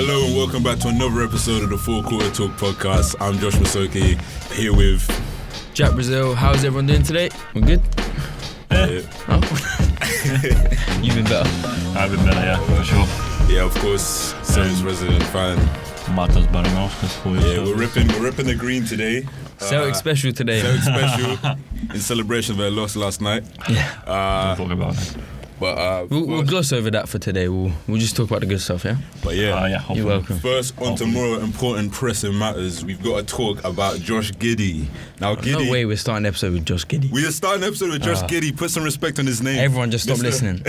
Hello and welcome back to another episode of the Four Quarter Talk podcast. I'm Josh Masoki, here with Jack Brazil. How's everyone doing today? We're good? Yeah. Oh. You've been better. I've been better, yeah, for sure. Yeah, of course, Celtics resident fan. Matas Barinov. Yeah, we're ripping the green today. Celtic special today. Celtic special in celebration of their loss last night. Yeah. Don't talk about it. But We'll gloss over that for today. We'll just talk about the good stuff, yeah? But yeah, hopefully. You're welcome. First, on to more important pressing matters. We've got to talk about Josh Giddey. Now, Giddey. No way we're starting an episode with Josh Giddey. We are starting an episode with Josh Giddey. Put some respect on his name. Everyone just stop listening.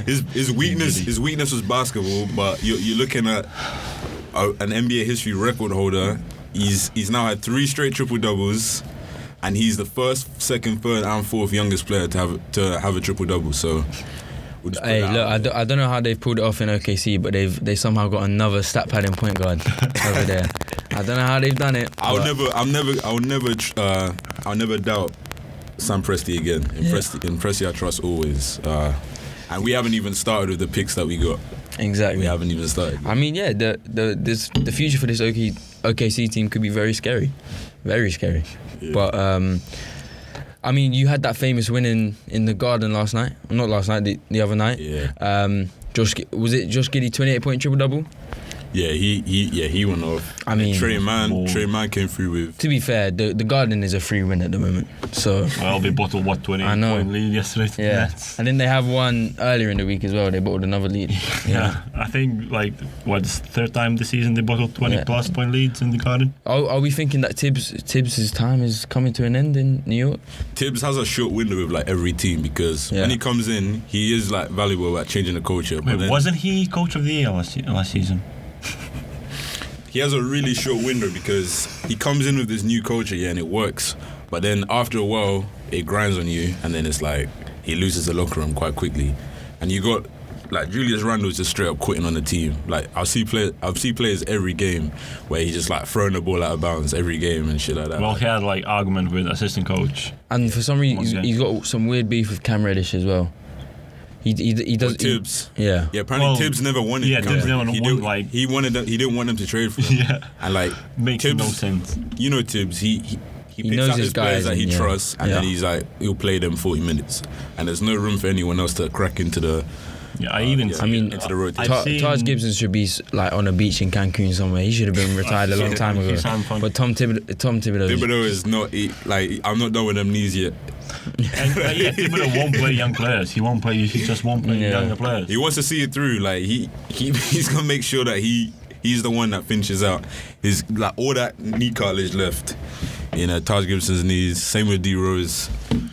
His weakness was basketball, but you're looking at an NBA history record holder. He's now had 3 straight triple doubles, and he's the first, second, third, and fourth youngest player to have a triple double. So, we'll just Hey, look, I don't know how they've pulled it off in OKC, but they somehow got another stat padding point guard over there. I don't know how they've done it. I'll never doubt Sam Presti again. In Presti, I trust always. And we haven't even started with the picks that we got. Exactly. We haven't even started. I mean, yeah, the future for this OKC team could be very scary. Very scary. Yeah. But, I mean, you had that famous win in the Garden last night. Not last night, the other night. Yeah. Was it Josh Giddey 28-point triple-double? Yeah, he went off. I mean, Trey Mann came through with. To be fair, the Garden is a free win at the moment. So they bottled 20-point lead yesterday. Yeah, and then they have one earlier in the week as well. They bottled another lead. Yeah, I think it's third time this season they bottled 20+ point leads in the Garden. Are we thinking that Tibbs' time is coming to an end in New York? Tibbs has a short window with every team because when he comes in, he is valuable at changing the culture. Wait, wasn't he coach of the year last season? He has a really short window because he comes in with this new culture, and it works. But then after a while, it grinds on you, and then it's he loses the locker room quite quickly. And you got Julius Randle's just straight up quitting on the team. I'll see players every game where he's just throwing the ball out of bounds every game and shit like that. Well, he had argument with assistant coach, and for some reason he's got some weird beef with Cam Reddish as well. He does Tibbs. Yeah. Apparently Tibbs never wanted. Yeah, Tibbs never wanted. He didn't want them to trade for him. Yeah. And makes Tibbs, no sense. You know Tibbs. He picks knows out his his players guys that he and, trusts, and then he'll play them 40 minutes, and there's no room for anyone else to crack into the. Yeah, into the rotation. Taj Gibson should be on a beach in Cancun somewhere. He should have been retired a long time ago. But Tom Thibodeau is not I'm not done with them knees yet. Thibodeau won't play young players. He just won't play younger players. He wants to see it through. He's gonna make sure that he's the one that finishes out his all that knee cartilage left. Taj Gibson's knees. Same with D Rose.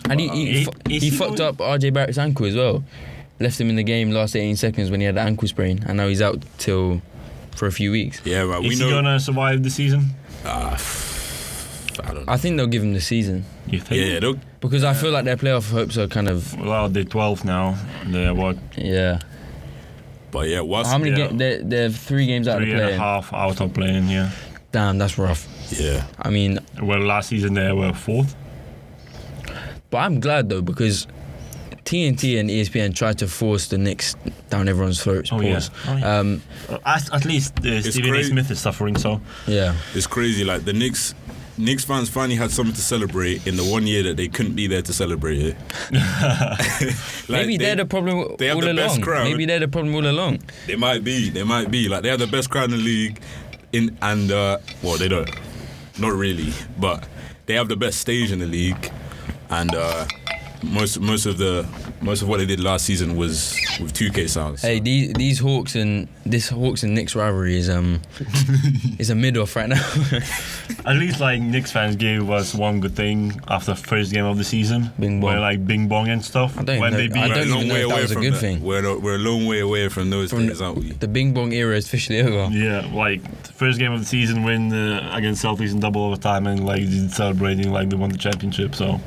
And he fucked up RJ Barrett's ankle as well. Left him in the game last 18 seconds when he had an ankle sprain, and now he's out for a few weeks. Yeah, right. Is he gonna survive the season? I don't know. I think they'll give him the season. You think? Yeah, because I feel like their playoff hopes are kind of. Well, they're 12 now. They're what? Yeah. But yeah, how many games? They're 3 games out of playing. 3.5 out of playing. Yeah. Damn, that's rough. Yeah. I mean. Well, last season they were 4th. But I'm glad though, because TNT and ESPN tried to force the Knicks down everyone's throats. At least Stephen A. Smith is suffering, so yeah, it's crazy. The Knicks fans finally had something to celebrate in the one year that they couldn't be there to celebrate it. Maybe they're the problem they have all the along. Best crowd. Maybe they're the problem all along. They might be. They have the best crowd in the league, well, they don't. Not really, but they have the best stage in the league, and. Most of what they did last season was with 2K sounds. Hey, these Hawks and Knicks rivalry is is a mid-off right now. At least Knicks fans gave us one good thing after the first game of the season. Bing bong. Where Bing bong and stuff. I don't even know if that was a good thing. We're a long way away from those things, aren't we? The Bing bong era is officially over. Yeah, the first game of the season win against Celtics in double overtime and celebrating they won the championship. So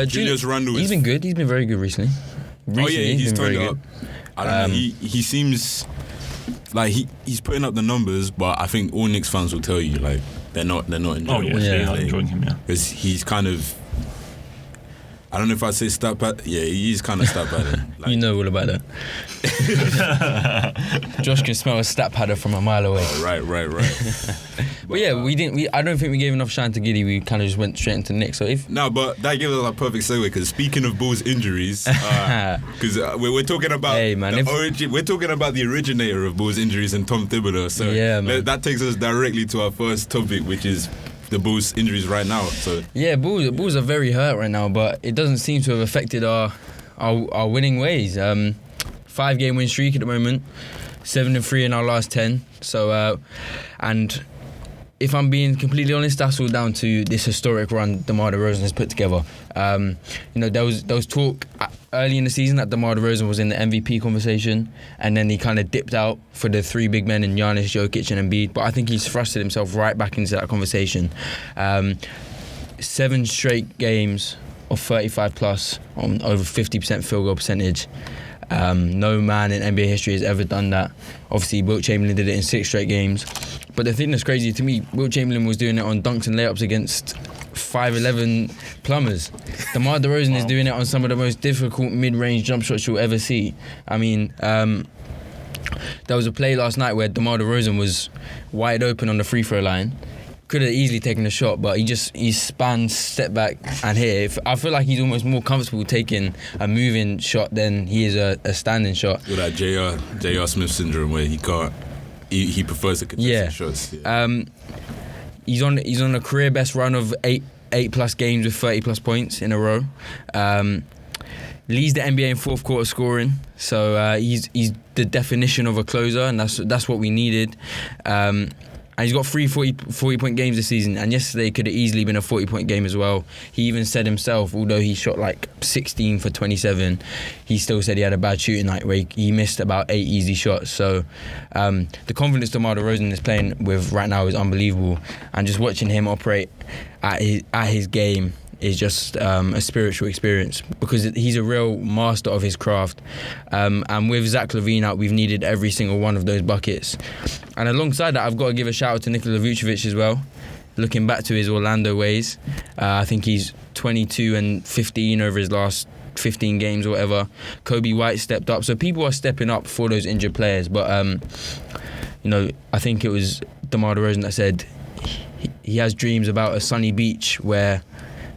Julius Randle. He's been good. He's been very good recently. He's turned very up. good. I don't know. He seems he's putting up the numbers, but I think all Knicks fans will tell you they're not enjoying. They're not enjoying him. Yeah, because he's kind of I don't know if I'd say stat pad. Yeah, he's kind of stat padder. You know all about that. Josh can smell a stat padder from a mile away. Oh, right. But yeah, I don't think we gave enough shine to Giddy. We kind of just went straight into Nick. So but that gives us a perfect segue because speaking of Bulls injuries, because we're talking about we're talking about the originator of Bulls injuries and Tom Thibodeau. So that takes us directly to our first topic, which is the Bulls injuries right now. So yeah, Bulls are very hurt right now, but it doesn't seem to have affected our winning ways. 5-game win streak at the moment, 7-3 in our last 10. So and if I'm being completely honest, that's all down to this historic run Demar Derozan has put together. There was talk early in the season that Demar Derozan was in the MVP conversation, and then he kind of dipped out for the 3 big men in Giannis, Jokic and Embiid. But I think he's thrusted himself right back into that conversation. 7 straight games of 35 plus on over 50% field goal percentage. No man in NBA history has ever done that. Obviously, Wilt Chamberlain did it in 6 straight games. But the thing that's crazy to me, Wilt Chamberlain was doing it on dunks and layups against 5'11" plumbers. DeMar DeRozan is doing it on some of the most difficult mid-range jump shots you'll ever see. I mean, there was a play last night where DeMar DeRozan was wide open on the free throw line. Could have easily taken a shot, but he spanned, stepped back and hit. I feel like he's almost more comfortable taking a moving shot than he is a standing shot. With that J.R. Smith syndrome where he can't. He prefers the contested shots. Yeah. He's on a career best run of 8 plus games with 30 plus points in a row. Leads the NBA in fourth quarter scoring, so he's the definition of a closer, and that's what we needed. And he's got 3 40-point games this season, and yesterday could have easily been a 40-point game as well. He even said himself, although he shot like 16 for 27, he still said he had a bad shooting night where he missed about 8 easy shots. So the confidence DeMar DeRozan is playing with right now is unbelievable, and just watching him operate at his game is just a spiritual experience because he's a real master of his craft. And with Zach LaVine out, we've needed every single one of those buckets. And alongside that, I've got to give a shout out to Nikola Vucevic as well. Looking back to his Orlando ways, I think he's 22 and 15 over his last 15 games or whatever. Kobe White stepped up. So people are stepping up for those injured players. But, I think it was DeMar DeRozan that said he has dreams about a sunny beach where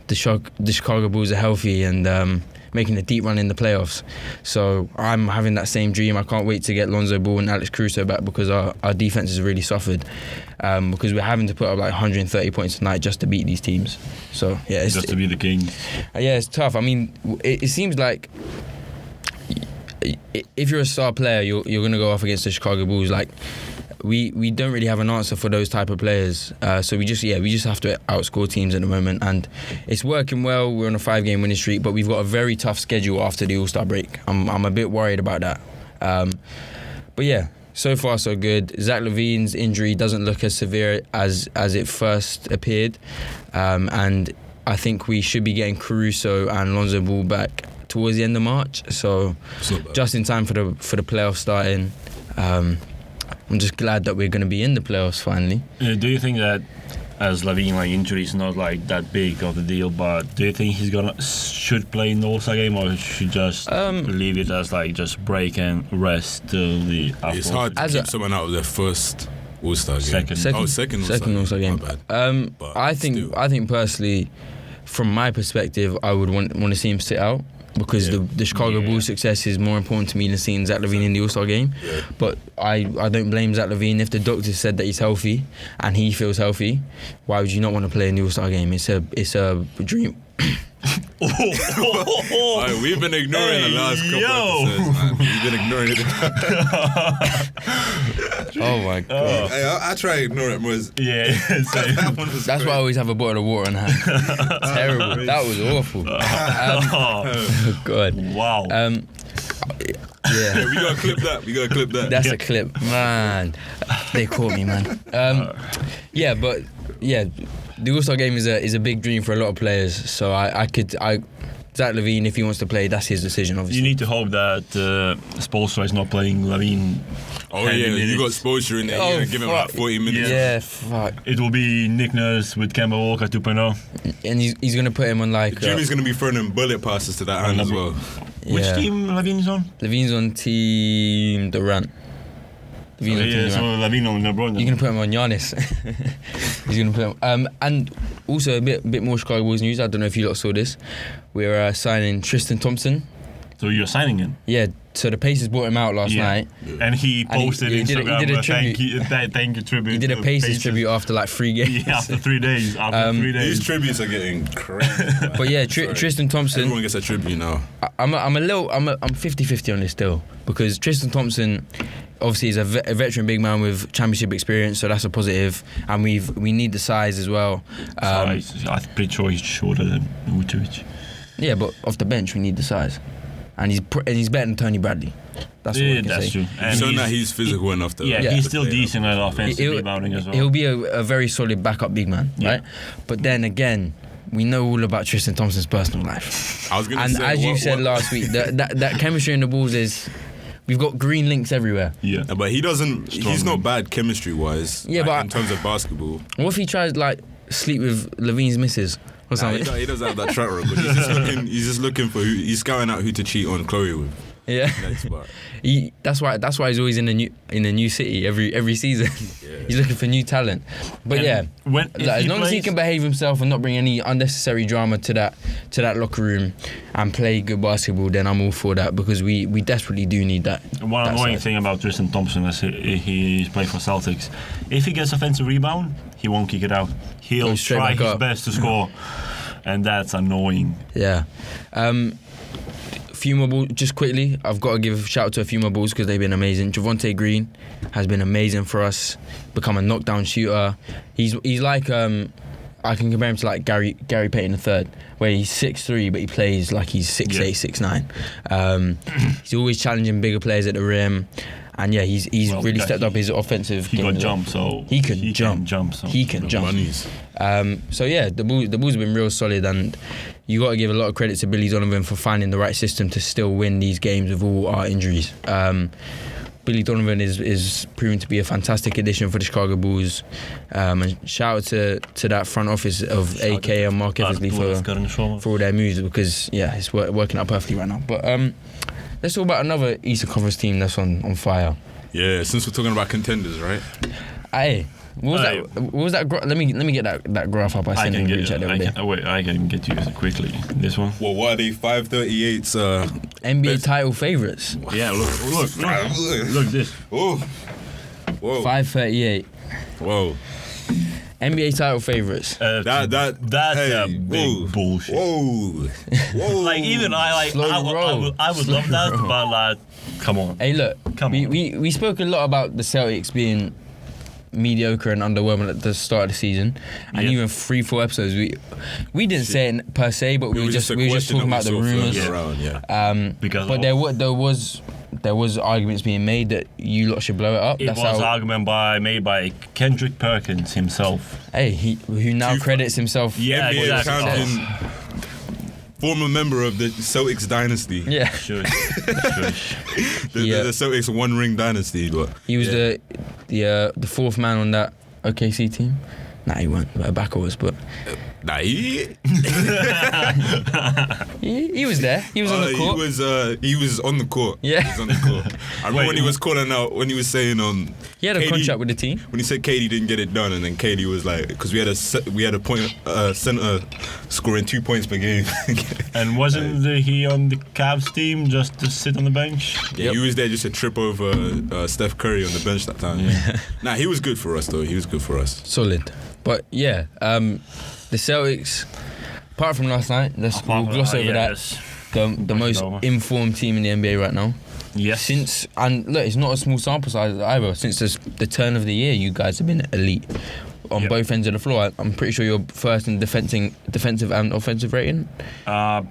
the Chicago Bulls are healthy and making a deep run in the playoffs. So I'm having that same dream. I can't wait to get Lonzo Ball and Alex Caruso back because our defense has really suffered because we're having to put up like 130 points tonight just to beat these teams. So yeah, just to be the king. Yeah, it's tough. I mean, it seems like if you're a star player, you're going to go off against the Chicago Bulls. Like we don't really have an answer for those type of players. So we just have to outscore teams at the moment, and it's working well. We're on a 5-game winning streak, but we've got a very tough schedule after the All-Star break. I'm a bit worried about that. But yeah, so far so good. Zach LaVine's injury doesn't look as severe as it first appeared, and I think we should be getting Caruso and Lonzo Ball back towards the end of March. So just in time for the playoffs starting. I'm just glad that we're going to be in the playoffs finally. Do you think that, as LaVine injury is not like that big of a deal, but do you think he's should play in the All-Star game, or should just leave it as just break and rest till the after? It's hard to keep someone out of their first All-Star game. Second All-Star game. I think personally, from my perspective, I would want to see him sit out. Because the Chicago Bulls success is more important to me than seeing Zach LaVine in the All-Star game. Yeah. But I don't blame Zach LaVine. If the doctor said that he's healthy and he feels healthy, why would you not want to play in the All-Star game? It's a dream. Right, we've been ignoring the last couple episodes, man. We've been ignoring it. Oh my god! Hey, I try to ignore it more. That's why I always have a bottle of water on hand. Terrible. That was awful. Oh god. Wow. Yeah. We gotta clip that. That's a clip, man. They caught me, man. The All-Star game is a big dream for a lot of players. So Zach LaVine, if he wants to play, that's his decision, obviously. You need to hope that Spoelstra is not playing LaVine. Oh yeah, you got Spoelstra in there. You're going to give him like 40 minutes. Yeah, fuck. It will be Nick Nurse with Kemba Walker 2.0. And he's going to put him on like... Jimmy's going to be throwing him bullet passes to that hand as well. Which team LaVine's on? LaVine's on Team Durant. So LaVine on LeBron. You're going to put him on Giannis. He's going to put him... and also a bit more Chicago Bulls news. I don't know if you lot saw this. We're signing Tristan Thompson. So you're signing him? Yeah, so the Pacers brought him out last night. And he posted he did a tribute. Thank you tribute. He did a Pacers tribute after like 3 games. Yeah, after 3 days. These tributes are getting crazy. But yeah, Tristan Thompson. Everyone gets a tribute now. I'm 50-50 on this still, because Tristan Thompson obviously is a veteran big man with championship experience, so that's a positive, and we need the size as well. I'm pretty sure he's shorter than Vucevic. Yeah, but off the bench we need the size. And he's better than Tony Bradley. That's what I can say. True. And so now he's physical enough to. He's still decent at offensive rebounding as well. He'll be a very solid backup big man, right? But then again, we know all about Tristan Thompson's personal life. I was gonna say, as you said last week, that chemistry in the Bulls is. We've got green links everywhere. Yeah, but he doesn't. He's not bad chemistry wise. Yeah, but in terms of basketball. What if he tries like sleep with Levine's missus? He doesn't have that track record. He's just looking for he's scouting out who to cheat on Chloe with. Yeah, that's why he's always in a new city every season. Yeah. He's looking for new talent. But as long as he can behave himself and not bring any unnecessary drama to that locker room and play good basketball, then I'm all for that, because we desperately do need that. One annoying thing about Tristan Thompson is he's played for Celtics. If he gets offensive rebound, he won't kick it out. He'll try his best to score, and that's annoying. Yeah. Few more balls, just quickly. I've got to give a shout out to a few more balls because they've been amazing. Javonte Green has been amazing for us. Become a knockdown shooter. He's like I can compare him to like Gary Payton III, where he's 6'3", but he plays like he's 6'8", 6'9". He's always challenging bigger players at the rim. And yeah, he's really stepped up his offensive game. He can jump, so he can jump. He can jump. So yeah, the Bulls have been real solid, and you got to give a lot of credit to Billy Donovan for finding the right system to still win these games with all our injuries. Billy Donovan is proven to be a fantastic addition for the Chicago Bulls. And shout out to that front office of AK and Mark Eversley for all their moves, because yeah, it's working out perfectly right now. But let's talk about another Eastern Conference team that's on fire. Yeah, since we're talking about contenders, right? Hey, what was that? Let me get that graph up. I sent in the group chat the other day. Wait, I can get you quickly. This one. Well, what are they? 538s. NBA title favorites. Yeah, look this. Oh, whoa. 538. Whoa. NBA title favorites. That's big bullshit. Whoa. Like even I would love that, but like, come on. Hey, look. We spoke a lot about the Celtics being mediocre and underwhelming at the start of the season, and even 3-4 episodes we didn't say it per se, but we were just talking about the rumors. But there was arguments being made that you lot should blow it up. It was argument made by Kendrick Perkins himself. Hey, who now credits himself. Yeah, exactly. Former member of the Celtics dynasty. Yeah. Shush. The Celtics one-ring dynasty. But he was the fourth man on that OKC team. Nah, he wasn't. Ibaka was, but... Nah, he was there. He was on the court. He was on the court. Yeah. He was on the court. I remember when he was calling out, when he was saying he had a contract with the team. When he said KD didn't get it done, and then KD was like, because we had a point center scoring 2 points per game. And wasn't he on the Cavs team just to sit on the bench? Yeah, he was there just to trip over Steph Curry on the bench that time. Yeah. Nah, he was good for us though. He was good for us. Solid. But yeah, the Celtics, apart from last night, we'll gloss over that. The most informed team in the NBA right now. Yes. And look, it's not a small sample size either. Since the turn of the year, you guys have been elite on both ends of the floor. I'm pretty sure you're first in defensive and offensive rating.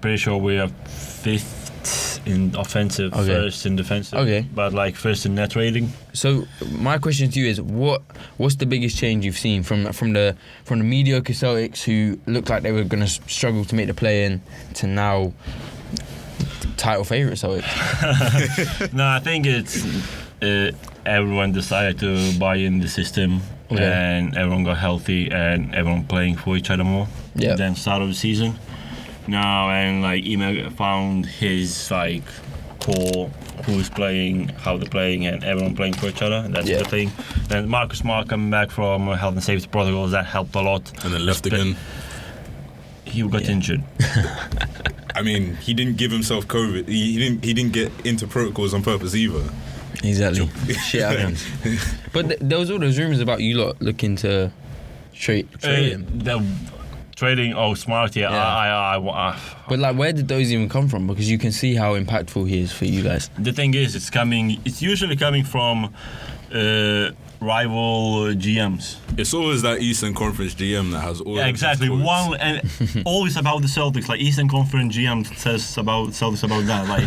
Pretty sure we are fifth in offensive, first in defensive. Okay. But like first in net rating. So my question to you is, what's the biggest change you've seen from the mediocre Celtics who looked like they were going to struggle to make the play-in to now title favourite Celtics? No, I think it's everyone decided to buy in the system. Okay. And everyone got healthy and everyone playing for each other more than start of the season. Now and like Email found his like core, who's playing, how they're playing, and everyone playing for each other. That's the thing. Then Marcus Smart coming back from health and safety protocols, that helped a lot. And then left again. He got injured. I mean, he didn't give himself COVID. He didn't get into protocols on purpose either. Exactly. Shit happens. But there was all those rumours about you lot looking to trade him. The trading, Smart, I But like, where did those even come from? Because you can see how impactful he is for you guys. The thing is, it's usually coming from rival GMs. It's always that Eastern Conference GM that has all. Yeah, exactly. One and always about the Celtics. Like Eastern Conference GM says about Celtics about that. Like,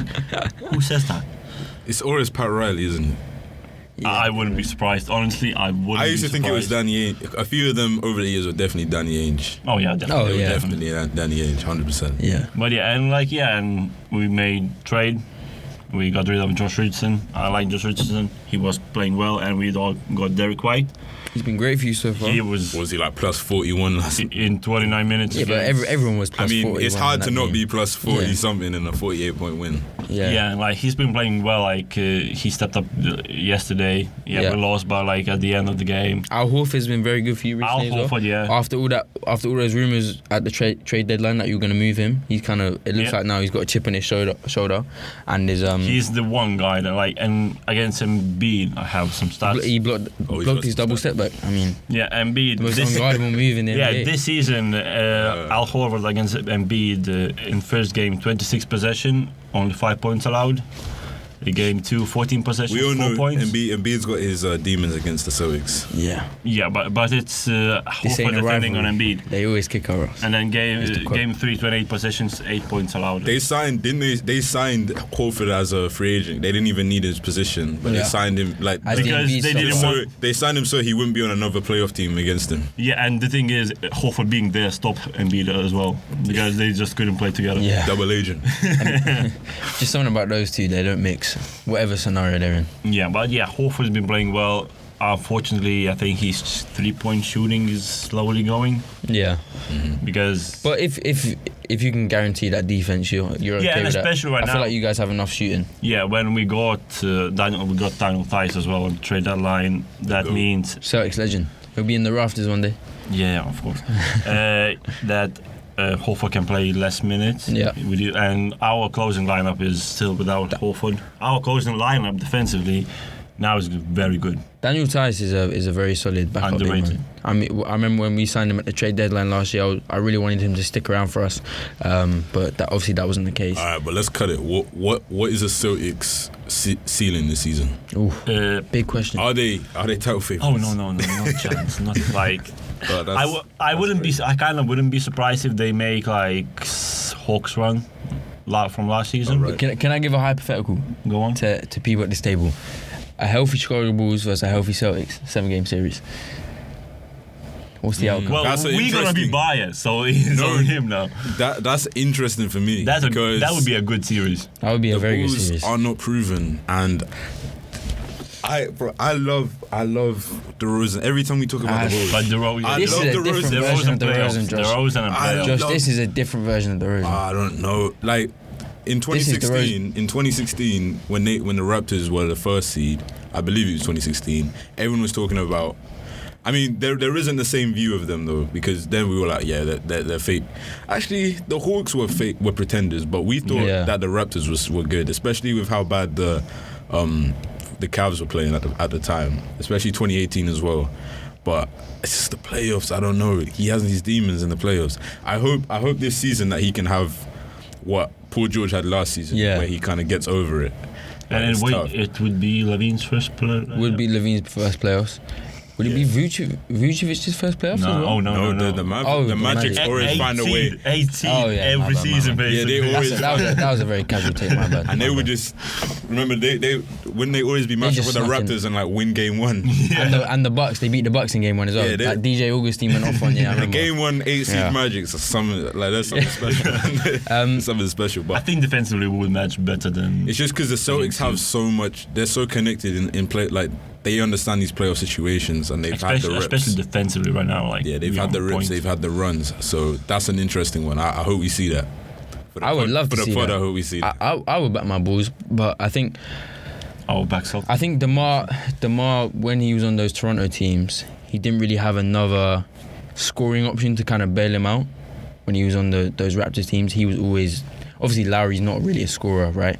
who says that? It's always Pat Riley, isn't it? Yeah. I wouldn't be surprised. Honestly, I wouldn't. I used to be think it was surprised. Danny Ainge. A few of them over the years were definitely Danny Ainge. Oh yeah, definitely. Oh, yeah. Definitely Danny Ainge, 100%. Yeah. But and we made trade. We got rid of Josh Richardson. I like Josh Richardson. He was playing well, and we all got Derek White. He's been great for you so far. He was he like plus 41 last in 29 minutes. Yeah, but everyone was plus 41. it's hard to not game. be plus 40 something in a 48-point win. Yeah. and like he's been playing well. Like he stepped up yesterday. We lost, but like at the end of the game, Al Horford's been very good for you recently. Al Horford, as well. After all those rumours at the trade deadline that you were going to move him, he's kind of. It looks like now he's got a chip on his shoulder, and is He's the one guy that and against Embiid, I have some stats. He blocked his double step back. I mean. Yeah, Embiid. The most unguardable move in the NBA. This season, Al Horford against Embiid in first game, 26 possession, only 5 points allowed. Game 2, 14 possessions, We all 4 know points. Embiid's got his demons against the Celtics. Yeah, but it's Horford defending on Embiid. They always kick our ass. And then game 3, 28 possessions, 8 points allowed. They signed Horford as a free agent. They didn't even need his position, but they signed him because they didn't want. They signed him so he wouldn't be on another playoff team against him. Yeah, and the thing is, Horford being there stopped Embiid as well because they just couldn't play together. Yeah. Double agent. Just something about those two, they don't mix. Whatever scenario they're in. Yeah, but Horford's been playing well. Unfortunately, I think his 3-point shooting is slowly going. Yeah. Because. But if you can guarantee that defense, you're okay with that. And especially right now. I feel like you guys have enough shooting. Yeah, when we got Daniel Tice as well on the trade deadline. That means Celtics legend. He'll be in the rafters one day. Yeah, of course. That. Horford can play less minutes. Yeah. And our closing lineup is still without Horford. Our closing lineup defensively now is very good. Daniel Tice is a very solid backup. Underrated. I mean, I remember when we signed him at the trade deadline last year. I really wanted him to stick around for us, but that wasn't the case. All right, but let's cut it. What is the Celtics ceiling this season? Ooh, big question. Are they title favorites? Oh no, not chance. Not like. I kind of wouldn't be surprised if they make like Hawks run from last season. Right. Can I give a hypothetical? Go on. To people at this table, a healthy Chicago Bulls versus a healthy Celtics 7-game series. What's the outcome? Well, we're gonna be biased, so it's on him now. That's interesting for me. That would be a good series. That would be a very good Bulls series. are not proven, and I love DeRozan. Every time we talk about the Bulls, But DeRozan, This is a different version of DeRozan, Josh. DeRozan and playoffs. Josh, this is a different version of DeRozan. I don't know. Like in 2016, when the Raptors were the first seed, I believe it was 2016. Everyone was talking about. I mean, there isn't the same view of them though, because then we were like, they're fake. Actually, the Hawks were fake, were pretenders, but we thought that the Raptors were good, especially with how bad the Cavs were playing at the time, especially 2018 as well. But it's just the playoffs. I don't know. He has these demons in the playoffs. I hope this season that he can have what Paul George had last season, where he kind of gets over it. And it would be Levine's first playoffs. Would be Levine's first playoffs. Would it be Vucevic's first playoffs as well? No. The the Magic Magic. always find a way. 18 Oh, yeah, every my bad. season, basically. Yeah, they always That was a very casual take, my bad. And they would just remember they wouldn't they always be matched up just with the snuck in. Raptors and like win game 1. And the Bucks, they beat the Bucks in game 1 as well. Yeah, they- Like DJ Augustine went off on, yeah, I The remember. game 1 8 seed Yeah. Magic, so that's something special. Something special, I but think defensively we would match better than. it's just because the Celtics have so much. They're so connected in play. Like they understand these playoff situations, and they've had the reps. Especially defensively right now. Like Yeah, they've we had the on reps, point. they've had the runs. So that's an interesting one. I hope we see that. For the I would pod- love to for see the pod, that. I hope we see that. I would back my Bulls, but I think Back Celtics. I think Demar when he was on those Toronto teams, he didn't really have another scoring option to kind of bail him out. When he was on those Raptors teams, he was always obviously Lowry's not really a scorer, right?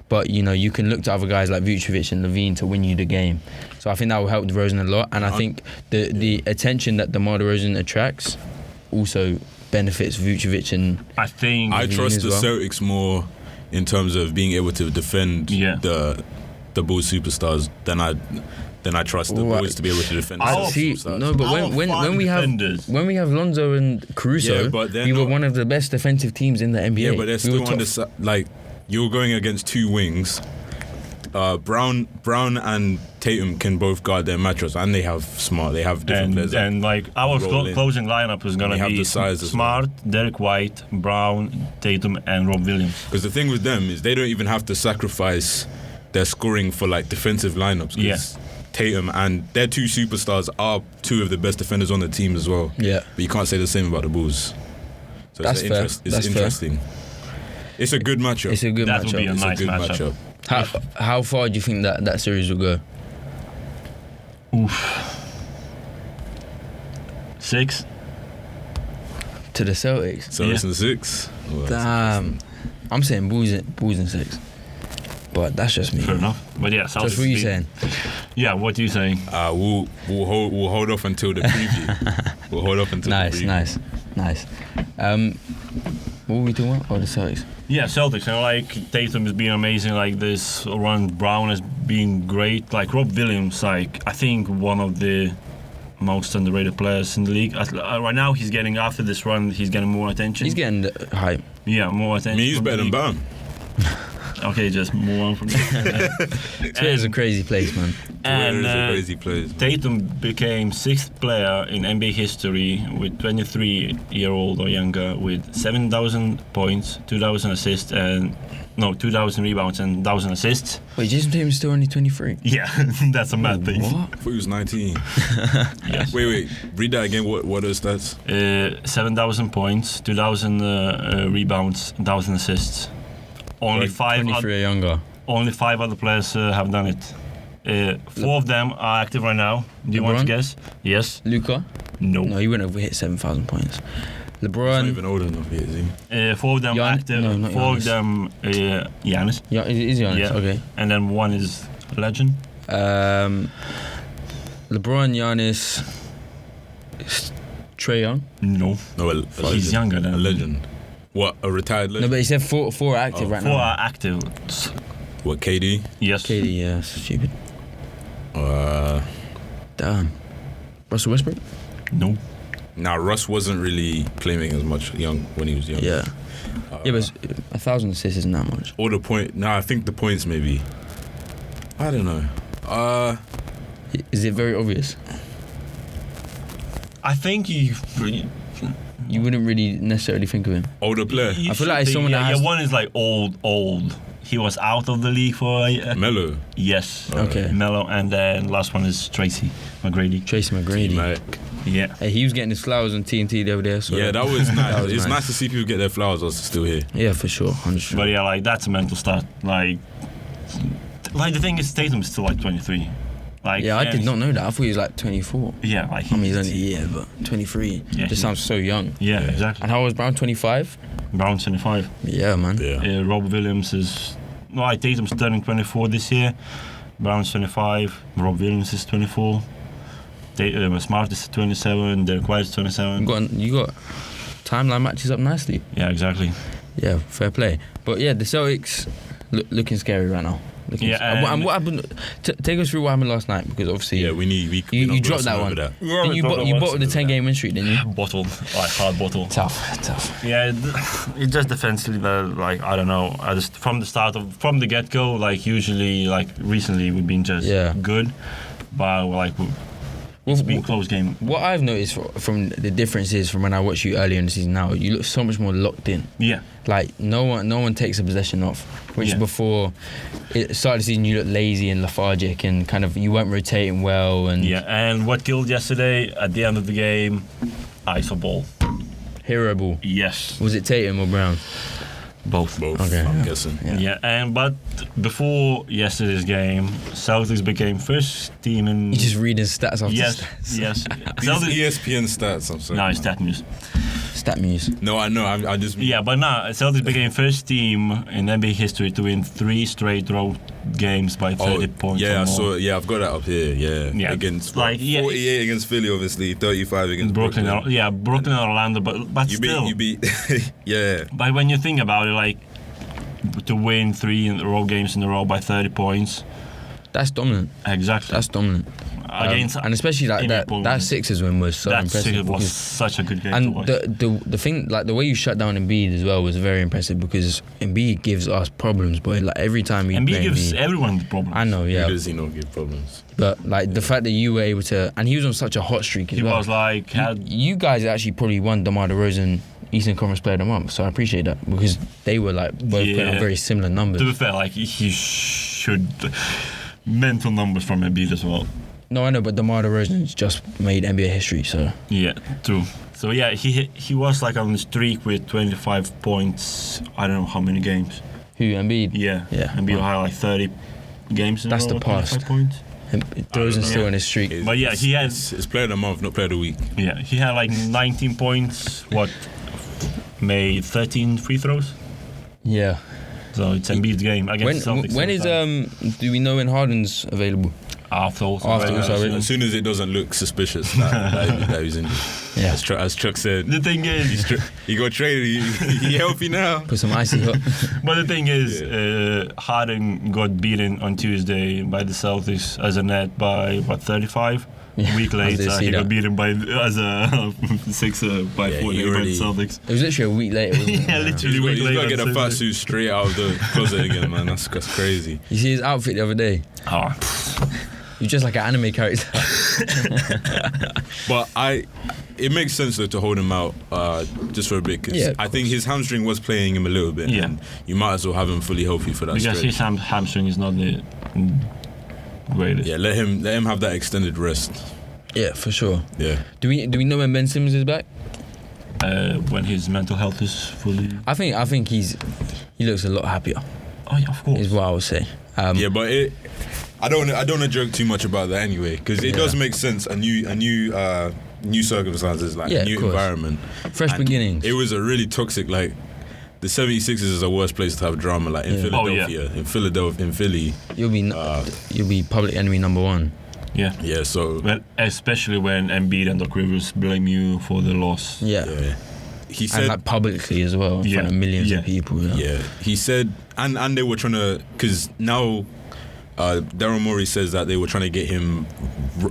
But you can look to other guys like Vucevic and Levine to win you the game. So I think that will help DeRozan a lot, and I think the attention that DeMar DeRozan attracts also benefits Vucevic and I think I Levine trust as the well. Celtics more in terms of being able to defend Yeah. the Bulls superstars than I trust the Right. Bulls to be able to defend the I Celtics see. superstars. No, but Our when five we have defenders. when we have Lonzo and Caruso, Yeah, but they're we were not- one of the best defensive teams in the NBA. Yeah, but they're We still were on top- the like you're going against two wings. Brown and Tatum can both guard their matchups, and they have different players. and like our roll in. closing lineup is gonna They have be the size as Smart, Derek White, Brown, Tatum, and Rob Williams. Because the thing with them is they don't even have to sacrifice their scoring for like defensive lineups. 'Cause Tatum and their two superstars are two of the best defenders on the team as well. Yeah. But you can't say the same about the Bulls. So That's it's, fair. it's That's fair. interesting. It's a good matchup. It's a good That would be matchup. a It's nice a good matchup. matchup. How far do you think that series will go? 6. To the Celtics. So it's in 6. Well, Damn. I'm saying Bulls in 6. But that's just me. Fair enough. But yeah, Just what you saying? Yeah, what are you saying? we'll hold off until the preview. We'll hold off until the preview. Nice. What were we talking about? Oh, the Celtics. Yeah, Celtics. Like Tatum has been amazing. Like this run, Brown has been great. Like Rob Williams, like I think one of the most underrated players in the league. Right now, he's getting after this run, he's getting more attention. He's getting the hype. Yeah, more attention. I mean, he's from the better than league. Bam. Okay, just move on from that. Twitter's a crazy place, man. Twitter is a And crazy place. Tatum became 6th player in NBA history with 23-year-old or younger with 7,000 points, 2,000 assists, 2,000 rebounds and 1,000 assists. Wait, Jason Tatum's still only 23. Yeah, that's a mad thing. What? I thought he was 19. Yes. Wait. Read that again. What are the stats? 7,000 points, 2,000 rebounds, 1,000 assists. Only five. 23 or younger. Only 5 other players have done it. 4 of them are active right now. Do you want to LeBron? guess? Yes. Luka? No. No, he wouldn't have hit 7,000 points. He's not LeBron. even old enough yet, is he? 4 of them Gian- active. no, not 4 of Giannis. them Giannis. Yeah, is he honest? Yeah. Okay. And then 1 is a legend. LeBron, Giannis, Trae Young. No. No, a He's legend. younger than a legend. What, a retired No, legend? but he said four are active right 4 now. are active. What, KD? Yes. KD, yeah, that's stupid. Uh, Damn. Russell Westbrook? No. Now, Russ wasn't really playmaking as much when he was young. Yeah. Yeah, but 1,000 assists isn't that much. Or the point. Nah, I think the points maybe. I don't know. Is it very obvious? I think you wouldn't really necessarily think of him. Older player. I feel like it's someone that has- one is like old. He was out of the league for Melo. yes. Okay. Melo, and then last one is Tracy McGrady. Tracy McGrady. Mate. Yeah. Hey, he was getting his flowers on TNT the other day. So Yeah, that was nice. That was It's nice. nice to see people get their flowers whilst they're still here. Yeah, for sure. 100%. But yeah, like that's a mental start. Like the thing is, Tatum's still like 23. Like Yeah, I and did not know that. I thought he was like 24. Yeah, like I mean, he's only a year, but 23 Yeah, just sounds so young. Yeah, exactly. And how old was Brown? 25? Brown 25. Yeah, man. Yeah. Rob Williams is Tatum's turning 24 this year. Brown's 25. Rob Williams is 24. Smart is 27. Derek White is 27. You got timeline matches up nicely. Yeah, exactly. Yeah, fair play. But yeah, the Celtics looking scary right now. And what happened? Take us through what happened last night, because obviously you dropped that one. Yeah, you bottled the 10-game win streak, didn't you? Bottle, like hard bottle. Tough. Yeah, it just defensively, like I don't know. From the get-go, like usually, like recently, we've been just good, but like. It's been a close game. What I've noticed from the differences from when I watched you earlier in the season now, you look so much more locked in. Yeah. Like no one takes a possession off. Which before it started the season, you looked lazy and lethargic and kind of you weren't rotating well. And what killed yesterday at the end of the game, ISO ball. Hero ball. Yes. Was it Tatum or Brown? Both. Okay. I'm guessing. Yeah, but before yesterday's game, Celtics became first team in. You're just reading stats off Yes. These ESPN stats, I'm sorry. No, it's Stat News. Stat News. No, I know. I just. Yeah, but now Celtics became first team in NBA history to win 3 straight road games by 30 points. Yeah, or I more. saw. Yeah, I've got that up here. Yeah. Against 48 against Philly, obviously 35 against Brooklyn. Brooklyn and Orlando, but You still. beat. Yeah. But when you think about it, like to win 3 road games in a row by 30 points. That's dominant. Exactly. That's dominant. Against and especially like that Sixers win was so impressive. That was such a good game and to watch. the thing, like the way you shut down Embiid as well was very impressive, because Embiid gives us problems, boy. Like every time we play gives Embiid, everyone problems. I know, yeah. Who does he not give problems? But like the fact that you were able to, and he was on such a hot streak as well. He was like you guys actually probably won Demar Derozan Eastern Conference Player of the Month, so I appreciate that, because they were like both putting on very similar numbers. To be fair, like he should mental numbers from Embiid as well. No, I know, but DeMar DeRozan's just made NBA history, so. Yeah, true. So yeah, he was like on the streak with 25 points. I don't know how many games. Who, Embiid? Yeah. Yeah. Embiid had like 30 games in a row. That's the past. 25 points. DeRozan's still in his streak. But yeah, he has. It's player of the month, not player of the week. Yeah, he had like 19 points. Made 13 free throws. Yeah. So it's Embiid's game against Celtics. When is do we know when Harden's available? After also. As soon as it doesn't look suspicious that he's injured. Yeah. As Chuck said. The thing is, he got traded. He healthy now. Put some icy hot. But the thing is, Harden got beaten on Tuesday by the Celtics as a net by 35. Yeah, a week later, he got beaten as a Sixer by 48 by the Celtics. It was literally a week later, wasn't it? Yeah, literally a week later. He's got to get a fat suit straight out of the closet again, man. That's crazy. You see his outfit the other day? Oh. You're just like an anime character. But it makes sense though to hold him out just for a bit, because I think his hamstring was playing him a little bit. Yeah. And you might as well have him fully healthy for that because stretch. his hamstring is not the greatest. Yeah, let him have that extended rest. Yeah, for sure. Yeah. Do we know when Ben Simmons is back? When his mental health is fully. I think he looks a lot happier. Oh yeah, of course. Is what I would say. Yeah, but I don't want to joke too much about that anyway, because it does make sense. A new circumstances, like a new environment, fresh beginnings. It was a really toxic, like the 76ers is the worst place to have drama, like in Philadelphia. In Philly, you'll be public enemy number one. Yeah. Yeah. So, well, especially when Embiid and Doc Rivers blame you for the loss. Yeah. He said, and like publicly as well, in front of millions of people. Yeah. He said, and they were trying to, because now Daryl Morey says that they were trying to get him,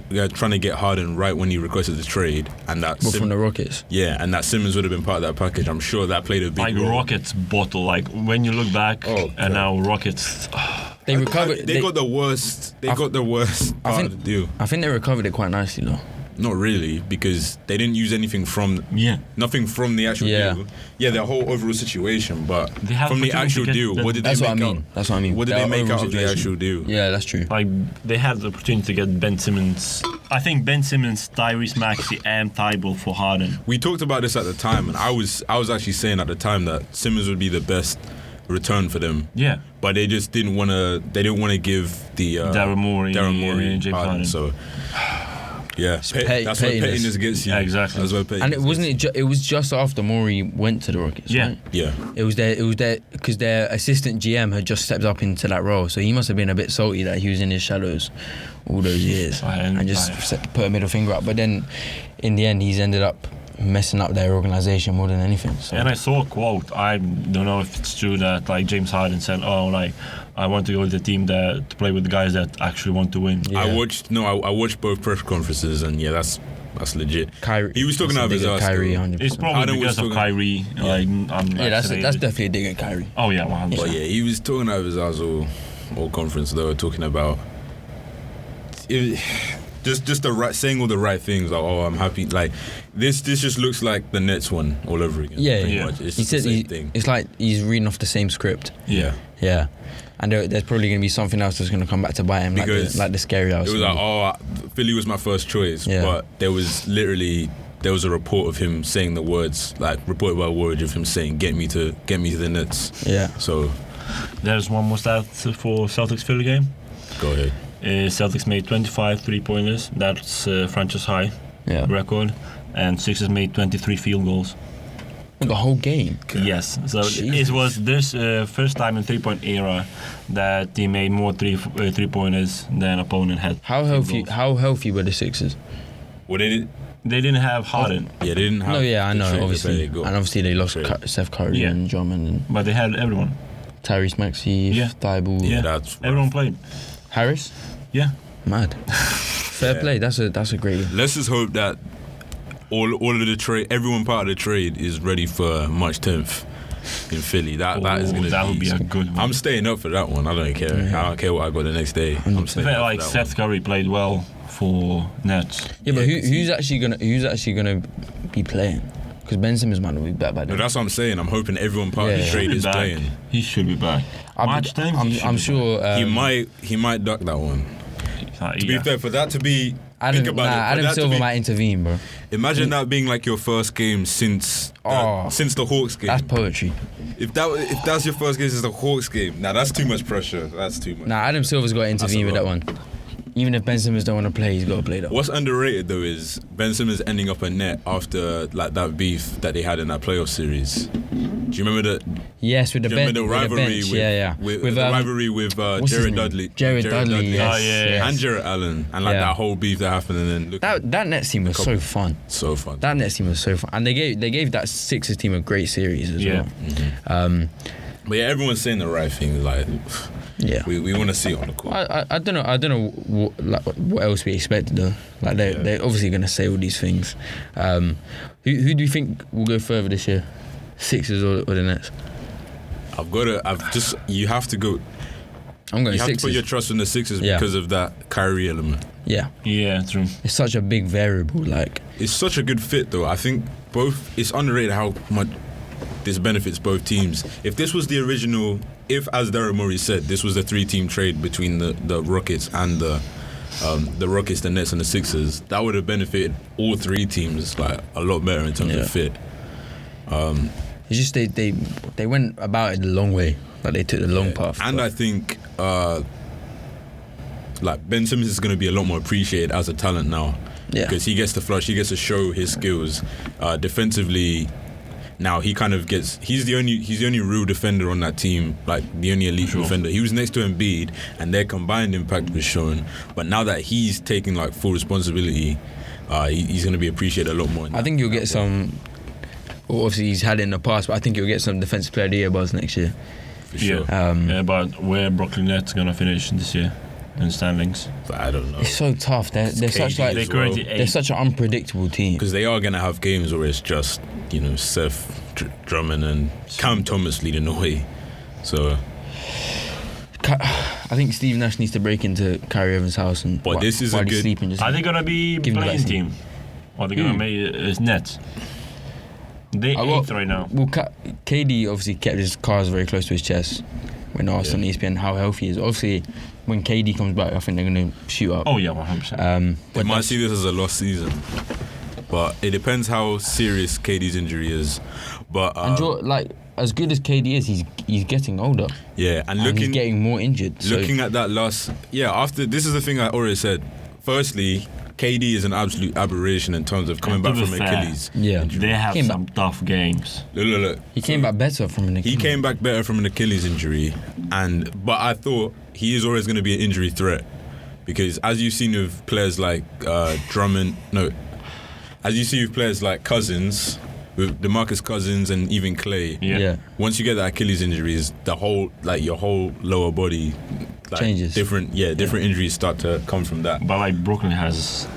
trying to get Harden right when he requested the trade, and that from the Rockets. Yeah, and that Simmons would have been part of that package. I'm sure that played a big role. Rockets bottle. Like when you look back, and now Rockets. They recovered. They got the worst. They got the worst part of the deal. I think they recovered it quite nicely though. Not really, because they didn't use anything from nothing from the actual deal. Yeah, the whole overall situation, but from the actual deal, what did they make out? That's what I mean. What did they make out of the actual deal? Yeah, that's true. Like they had the opportunity to get Ben Simmons. I think Ben Simmons, Tyrese Maxey, and Tybalt for Harden. We talked about this at the time, and I was actually saying at the time that Simmons would be the best return for them. Yeah. But they just didn't want to. They didn't want to give the Daryl Morey, and James Harden. So. Yeah, that's what pettiness gets you. Yeah, exactly. That's what pettiness. And it wasn't. It was just after Morey went to the Rockets. Yeah, right? Yeah. It was there because their assistant GM had just stepped up into that role, so he must have been a bit salty that he was in his shadows all those years and just put a middle finger up. But then, in the end, he's ended up messing up their organization more than anything. So. And I saw a quote. I don't know if it's true that like James Harden said, "Oh, like I want to go with the team that to play with the guys that actually want to win. Yeah. I watched both press conferences, and yeah, that's legit. Kyrie, He was talking out of his ass. Kyrie, though. 100%. It's probably Harden because was of talking- Kyrie. Like, Yeah, that's definitely a dig at Kyrie. Oh yeah, 100%. But yeah, he was talking out of his ass all conference though, talking about just the right, saying all the right things. Like, oh, I'm happy. Like this just looks like the Nets one all over again. Yeah, pretty yeah. much. It's He just the said same thing. it's like he's reading off the same script. Yeah. Yeah. And there's probably going to be something else that's going to come back to bite him, Because like the scary house. It was like, oh, Philly was my first choice, Yeah. but there was a report of him saying the words, like reported by word of him saying, "Get me to the Nets." Yeah. So There's one more stat for Celtics Philly game. go ahead. Celtics made 25 3-pointers. That's franchise high Yeah. record. And Sixers made 23 field goals. The whole game. Yes. So Jesus. it was this first time in 3-point era that they made more 3-pointers than opponent had. How field healthy goals. were the Sixers? Well, they They didn't have Harden, they didn't have. No, yeah, I the know, trade obviously. that they got. And obviously they lost Trade. Seth Curry Yeah. and Drummond and but they had everyone. Tyrese Maxey, Yeah. Thibault, Yeah, Yeah. that's rough. Everyone played. Harris. Yeah. Mad. Fair Yeah. play. That's a great game. Let's just hope that all of the trade, everyone part of the trade is ready for March 10th in Philly. That is going to that would be a good one. I'm staying up for that one. I don't care. Yeah. I don't care what I got the next day. I'm I staying felt up like for that Seth Curry played well for Nets. Yeah, but Yeah, 'cause who's actually gonna be playing? Because Ben Simmons might not be back by one. then. No, that's what I'm saying. I'm hoping everyone part of Yeah. the trade Be is back. playing. He should be back. March 10th, he should I'm be sure. He might duck that one. back. To be fair, for that to be think about it. For Adam that to Silver be- might intervene, bro. Imagine that being like your first game since the Hawks game. That's poetry. If that's your first game since the Hawks game, now that's too much pressure. That's too much. Nah, Adam Silver's got to intervene with lot. that one. Even if Ben Simmons don't want to play, he's got to play that one. What's underrated though is Ben Simmons ending up a net after like that beef that they had in that playoff series. Do you remember that? Yes, with the Do you bench. remember the rivalry bench. with, yeah. with the rivalry with what's his Jared name? Dudley? Jared Dudley, yes. Oh, yeah. yes. And Jarrett Allen, and like Yeah. that whole beef that happened, and then look, That Nets team was so fun. so fun. That Nets team was so fun, and they gave that Sixers team a great series as Yeah. well. But yeah, everyone's saying the right things. Like, Yeah. we want to see it on the court. I don't know what else we expected though. Like they're obviously gonna say all these things. Who do you think will go further this year? Sixers or the Nets? You have to go. I'm going You have to put Sixers. your trust in the Sixers Yeah. because of that Kyrie element. Yeah, Yeah, true. it's such a big variable. Like It's such a good fit though. I think it's underrated how much this benefits both teams. If this was the original, as Daryl Morey said, this was the 3-team trade between the Rockets and the Rockets, the Nets, and the Sixers, that would have benefited all 3 teams like a lot better in terms Yeah. of fit. it's just they went about it the long way. Like they took the long path. And but- I think like Ben Simmons is going to be a lot more appreciated as a talent now. Yeah. Because he gets to flush, he gets to show his skills defensively. Now he kind of gets. He's the only real defender on that team, like the only elite defender. He was next to Embiid, and their combined impact was shown. But now that he's taking like full responsibility, he's going to be appreciated a lot more. I think you'll get some. Well, obviously, he's had it in the past, but I think you'll get some Defensive Player of the Year buzz next year. for sure. Yeah, but where Brooklyn Nets gonna finish this year in standings? But I don't know It's so tough. They're such KD like as currently they're such an unpredictable team. because they are going to have games where it's just Seth Drummond and Cam Thomas leading the way. So, I think Steve Nash needs to break into Kyrie Evans' house and But this is a while he's good- sleeping, just Are they gonna be Give him the playing vaccine. team? Or are they gonna make it Nets? They I got- 8th right now. Well, KD obviously kept his cards very close to his chest when asked on ESPN how healthy he is. Obviously, when KD comes back, I think they're going to shoot up. Oh yeah, 100%. they But might that's- see this as a lost season. But it depends how serious KD's injury is. But and like as good as KD is, he's getting older yeah, and and he's looking getting more injured. So looking at that after this is the thing I already said. Firstly, KD is an absolute aberration in terms of coming To back be from fair, Achilles. yeah, they have came some tough games. Look. he came back better from an He Achilles. came back better from an Achilles injury, but I thought he is always going to be an injury threat because as you've seen with players like Drummond, as you see with players like Cousins, with DeMarcus Cousins and even Clay. Yeah. Once you get the Achilles injuries, the whole your whole lower body changes. Different injuries start to come from that. But like Brooklyn has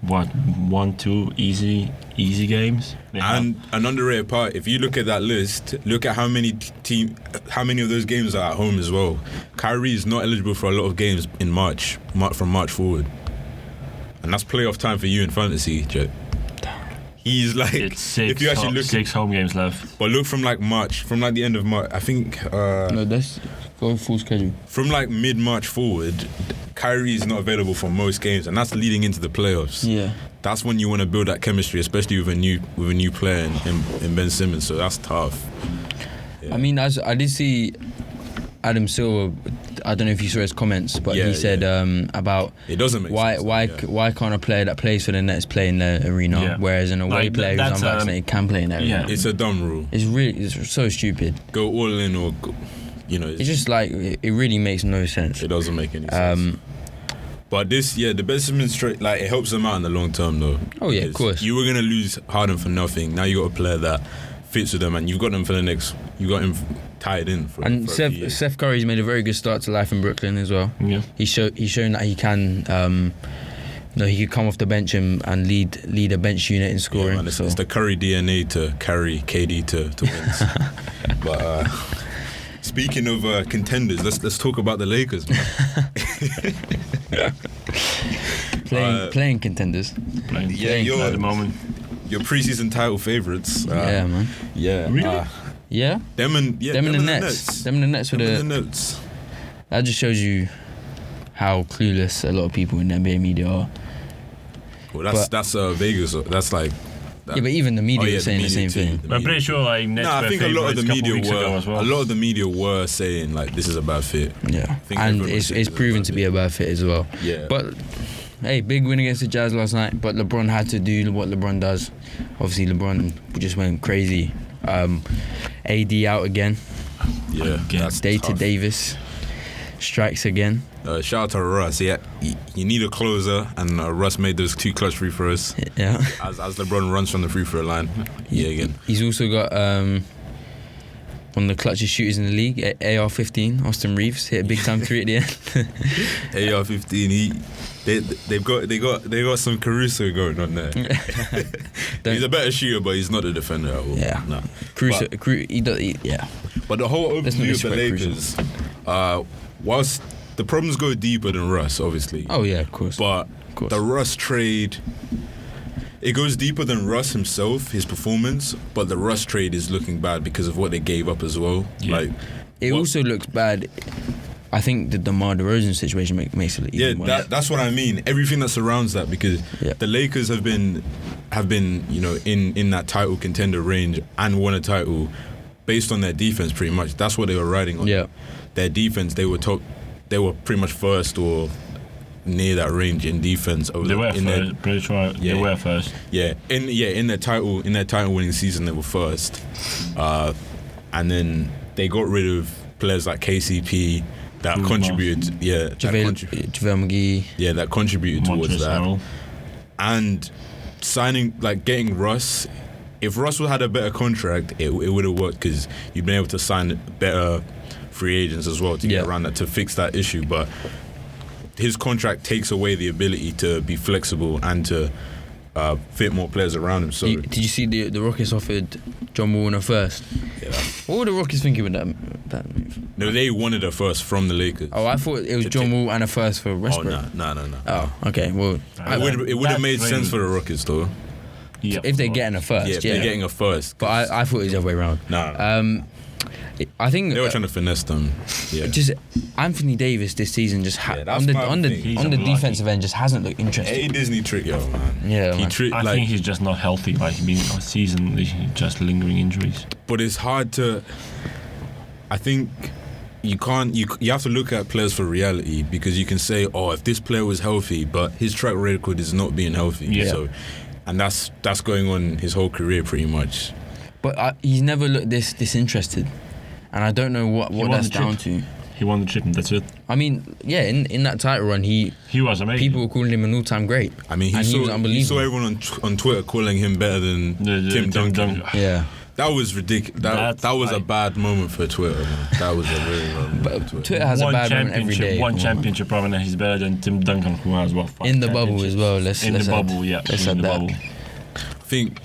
what 1-2 easy games. And an underrated part, if you look at that list, look at how many of those games are at home as well. Kyrie is not eligible for a lot of games in March from March forward, and that's playoff time for you in fantasy, Joe. He's like, it's six, if you actually look 6 home games left. But look from like March, from like the end of March, I think. No, that's go full schedule. From like mid-March forward, Kyrie is not available for most games, and that's leading into the playoffs. Yeah. That's when you want to build that chemistry, especially with a new player in Ben Simmons. So that's tough. Yeah. I mean, I did see Adam Silver. I don't know if you saw his comments, but he said about it doesn't make sense. Why can't a player that plays for the Nets play in the arena, whereas an away player who's unvaccinated can play in that arena? It's a dumb rule. It's so stupid. Go all in or go, It's just like it really makes no sense. It doesn't make any sense. But the Ben Simmons trade, like, it helps them out in the long term, though. Oh yeah, of course. You were gonna lose Harden for nothing. Now you got a player that fits with them, and you've got them for the next. You got him tied in for. And for a few years. Seth Curry's made a very good start to life in Brooklyn as well. Yeah, he's shown that he can. He could come off the bench and lead a bench unit in scoring. Yeah, man, it's the Curry DNA to carry KD to wins. But speaking of contenders, let's talk about the Lakers, man. playing contenders. You're at the moment. Your preseason title favorites. Yeah, man. Yeah. Really? Yeah. Them and the Nets. Them and the Nets with the Nets. That just shows you how clueless a lot of people in the NBA media are. Well, that's Vegas. That's like. Yeah, but even the media is saying the same thing. I'm pretty sure like Nets I think a lot of the media were saying like this is a bad fit. Yeah, and it's proven to be a bad fit as well. Yeah, but hey, big win against the Jazz last night. But LeBron had to do what LeBron does. Obviously, LeBron just went crazy. AD out again. Yeah, that's Day tough. to Davis strikes again. Shout out to Russ. Yeah, you need a closer, and Russ made those 2 clutch free throws. Yeah. As LeBron runs from the free throw line. Yeah, again. He's also got one of the clutchest shooters in the league, AR-15. Austin Reeves hit a big time 3 at the end. AR-15. They got some Caruso going on there. He's a better shooter, but he's not a defender at all. Yeah. No. Caruso, yeah. But the whole overview of the Lakers, whilst the problems go deeper than Russ, obviously. Oh yeah, of course. But the Russ trade, it goes deeper than Russ himself, his performance. But the Russ trade is looking bad because of what they gave up as well. Yeah. Like, it also looks bad. I think the DeMar DeRozan situation makes it look even worse. That's what I mean. Everything that surrounds that, because the Lakers have been in that title contender range and won a title based on their defense, pretty much. That's what they were riding on. Yeah. Their defense, they were pretty much first or near that range in defense. They were first. Pretty sure they were first. Yeah, in their title winning season, they were first, and then they got rid of players like KCP that contributed. Yeah, JaVale McGee. Yeah, that contributed towards that. Harrell. And getting Russ. If Russ had a better contract, it would have worked, because you'd been able to sign better free agents as well to get around that, to fix that issue. But his contract takes away the ability to be flexible and to fit more players around him. So did you see the Rockets offered John Wall a first? Yeah. What were the Rockets thinking with that move? No, they wanted a first from the Lakers. Oh, I thought it was John Wall and a first for Westbrook. Oh, no. Oh, okay. Well, it would have made sense for the Rockets, though. Yeah, if they're getting a first, if they're getting a first. But I thought it was the other way around. No. I think they were trying to finesse them. Yeah. Just Anthony Davis this season just on the defensive end just hasn't looked interesting. A Disney trick, yo, man. Yeah, I think he's just not healthy. Like, being a season, just lingering injuries. But it's hard to. I think you can't. You have to look at players for reality, because you can say, oh, if this player was healthy, but his track record is not being healthy. Yeah. So, and that's going on his whole career pretty much. But he's never looked this disinterested, and I don't know what that's down to. He won the chip, and that's it. I mean, yeah, in that title run, he was amazing. People were calling him an all-time great. I mean, he was saw unbelievable. everyone on Twitter calling him better than Tim Duncan. Yeah. That was ridiculous. That was a bad moment for Twitter, man. That was a really bad moment for Twitter. Twitter has a bad moment every day. One championship problem, and he's better than Tim Duncan, who has in the bubble as well. Let's add that. I think.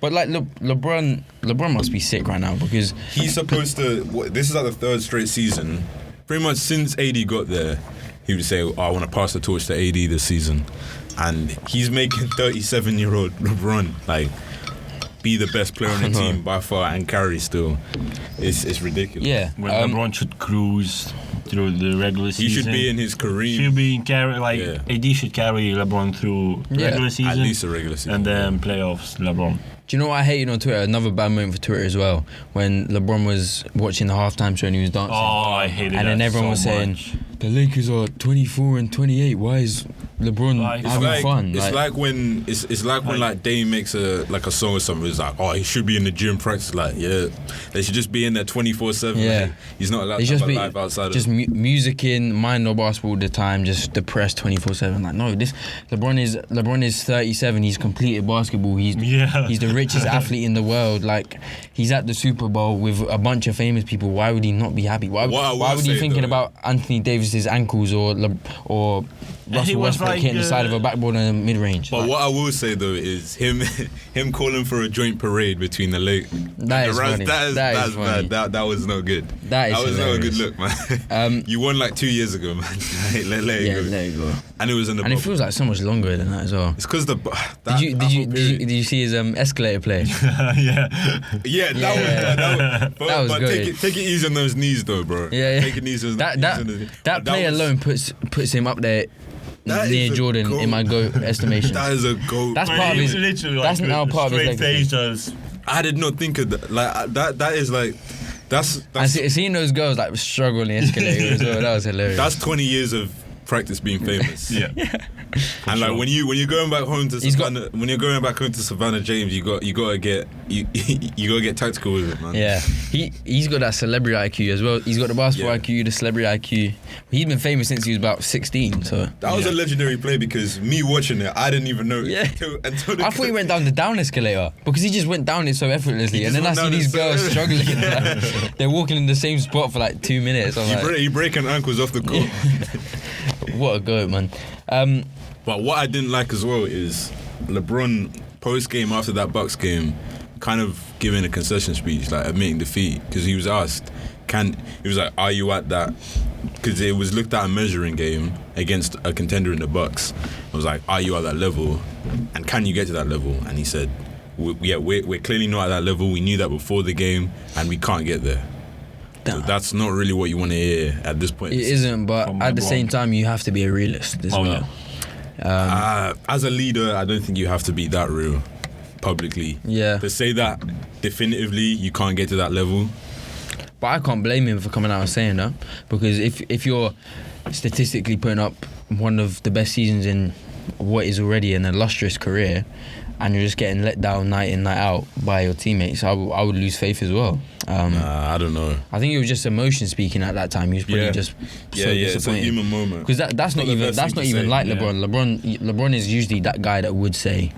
But like LeBron must be sick right now because he's supposed to. This is like the third straight season. Pretty much since AD got there, he would say, I want to pass the torch to AD this season, and he's making 37-year-old LeBron like be the best player on the team by far and carry still. It's ridiculous. Yeah, LeBron should cruise through the regular season. He should be in his Kareem. Should be in AD should carry LeBron through regular season. At least a regular season. And then playoffs, LeBron. Do you know what I hated on Twitter? Another bad moment for Twitter as well. When LeBron was watching the halftime show and he was dancing. Oh, I hated that. And then everyone was saying, the Lakers are 24 and 28. Why is LeBron having fun? It's like when like Dame makes a song or something. It's like, oh, he should be in the gym practice. Like, yeah, they should just be in there 24/7. Yeah, like, he's not allowed to have a life outside. Just music in, mind no basketball all the time, just depressed 24/7. Like, no, this LeBron is 37. He's completed basketball. He's the richest athlete in the world. Like, he's at the Super Bowl with a bunch of famous people. Why would he not be happy? Why would he thinking about Anthony Davis's ankles or Russell Westbrook hitting the side of a backboard in the mid-range? But what I will say though is him calling for a joint parade between the Lakers. That is funny. That is funny. That was not good. That was hilarious. not a good look, man. You won like 2 years ago, man. let it go. And it was in the. And it feels like so much longer than that as well. It's because did you see his escalator play? That was good. Take it easy on those knees though, bro. Yeah. Take it easy on that play alone puts him up there. Near Jordan in my GOAT estimation. That is a GOAT. That's part of his. That's now part of his legacy. I did not think of that. Like that is like that's. Seeing those girls like struggle on the escalator as well. That was hilarious. That's 20 years of practice being famous. Yeah. And like when you're going back home to Savannah James, you gotta get tactical with it, man. Yeah, he's got that celebrity IQ as well. He's got the basketball IQ, the celebrity IQ. He's been famous since he was about 16. So that was a legendary play because me watching it, I didn't even know. Yeah, I thought he went down the down escalator because he just went down it so effortlessly, and then I see these girls struggling. Like, they're walking in the same spot for like 2 minutes. He breaking ankles off the court. What a goat, man. But what I didn't like as well is LeBron post game after that Bucks game, kind of giving a concession speech, like admitting defeat, because he was asked, are you at that? Because it was looked at a measuring game against a contender in the Bucks. It was like, are you at that level, and can you get to that level? And he said, we're clearly not at that level. We knew that before the game, and we can't get there. So that's not really what you want to hear at this point. It isn't, but at the same time, you have to be a realist as well. Yeah. As a leader, I don't think you have to be that real publicly. Yeah. To say that definitively you can't get to that level. But I can't blame him for coming out and saying that, because if you're statistically putting up one of the best seasons in what is already an illustrious career, and you're just getting let down night in, night out by your teammates, I would lose faith as well. I don't know. I think it was just emotion speaking at that time. He was probably just so disappointed. It's a human moment. Because that's not even like LeBron. LeBron is usually that guy that would say,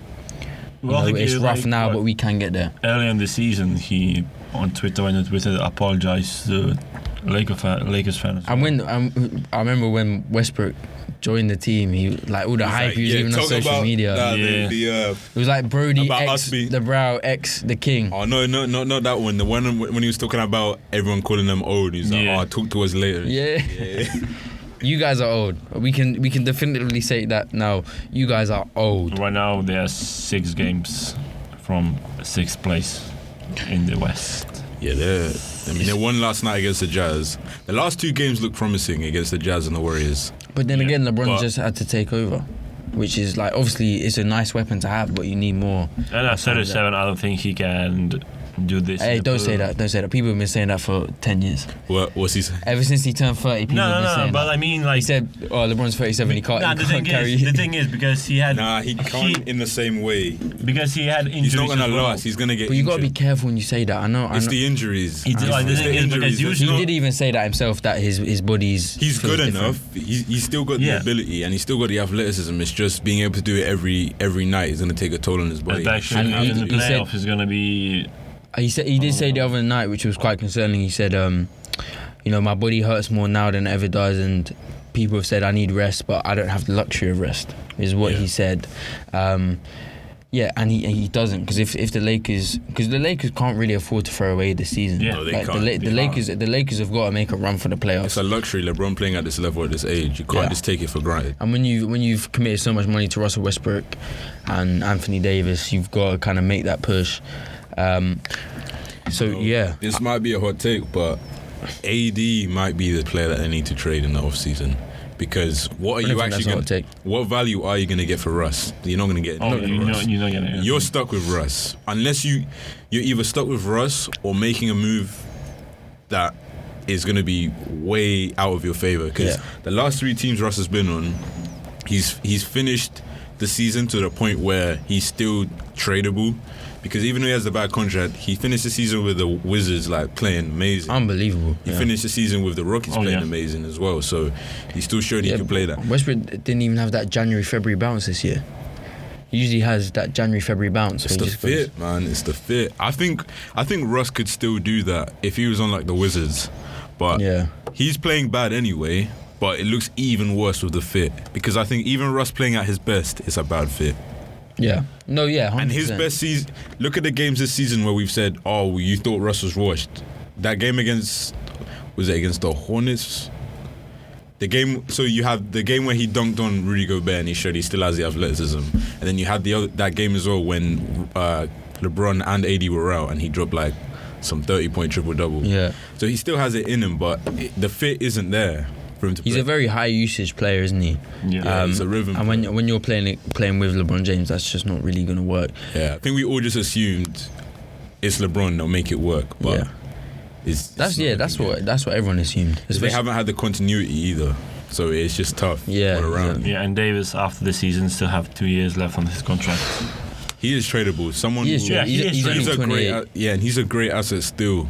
it's rough now, but we can get there. Early in the season, he on Twitter apologized to Lakers fans. And when I remember when Westbrook joined the team, he like all the hype he was even on social media. It was like Brody X the Brow X the King. Oh no, not that one. The one when he was talking about everyone calling them old. He's like, talk to us later. Yeah. You guys are old. We can definitively say that now. You guys are old. Right now, they are 6 games from 6th place in the West. Yeah, they won last night against the Jazz. The last 2 games look promising against the Jazz and the Warriors. But then again, LeBron just had to take over, which is like, obviously it's a nice weapon to have, but you need more. And at 37, I don't think he can do this. Hey, don't say that. Don't say that. People have been saying that for 10 years. What's he saying? Ever since he turned 30, people have been saying but that. I mean, like... He said, oh, LeBron's 37, he can't, the thing is, because he had... He can't in the same way. Because he had injuries. He's not going to last. He's going to get But you got to injured. be careful when you say that. I know. It's the injuries. He He did even say that himself, that his body's... He's good different. enough. He's still got the ability and he's still got the athleticism. It's just being able to do it every night is going to take a toll on his body. Especially And after the he said- playoff is going to be... He did say the other night, which was quite concerning. He said, my body hurts more now than it ever does, and people have said I need rest, but I don't have the luxury of rest. Is what he said. And he doesn't, because if the Lakers can't really afford to throw away this season. Yeah, No, they Like, can't. the Lakers have got to make a run for the playoffs. It's a luxury. LeBron playing at this level at this age, you can't just take it for granted. And when you've committed so much money to Russell Westbrook and Anthony Davis, you've got to kind of make that push. This might be a hot take, but AD might be the player that they need to trade in the offseason. Because what value are you going to get for Russ? You're not going to get anything for Russ. You're stuck with Russ. Unless you're either stuck with Russ or making a move that is going to be way out of your favor. Because the last 3 teams Russ has been on, he's finished the season to the point where he's still tradable. Because even though he has a bad contract, he finished the season with the Wizards playing amazing. Unbelievable. He finished the season with the Rockets playing amazing as well. So he still showed he could play that. Westbrook didn't even have that January-February bounce this year. He usually has that January-February bounce. It's the fit, man. It's the fit. I think Russ could still do that if he was on the Wizards. But he's playing bad anyway. But it looks even worse with the fit. Because I think even Russ playing at his best is a bad fit. Yeah. No, yeah, 100%. And his best season, look at the games this season where we've said, oh, you thought Russ was washed. That game against the Hornets? So you have the game where he dunked on Rudy Gobert and he showed he still has the athleticism. And then you had that game as well when LeBron and AD were out and he dropped some 30-point triple-double. Yeah. So he still has it in him, but the fit isn't there. He's a very high usage player, isn't he? Yeah, he's a rhythm. And when you're playing with LeBron James, that's just not really going to work. Yeah, I think we all just assumed it's LeBron, they'll make it work. But that's what everyone assumed. They haven't had the continuity either, so it's just tough all around. Yeah, and Davis after the season still have 2 years left on his contract. He is tradable. He's a great. Yeah, and he's a great asset still.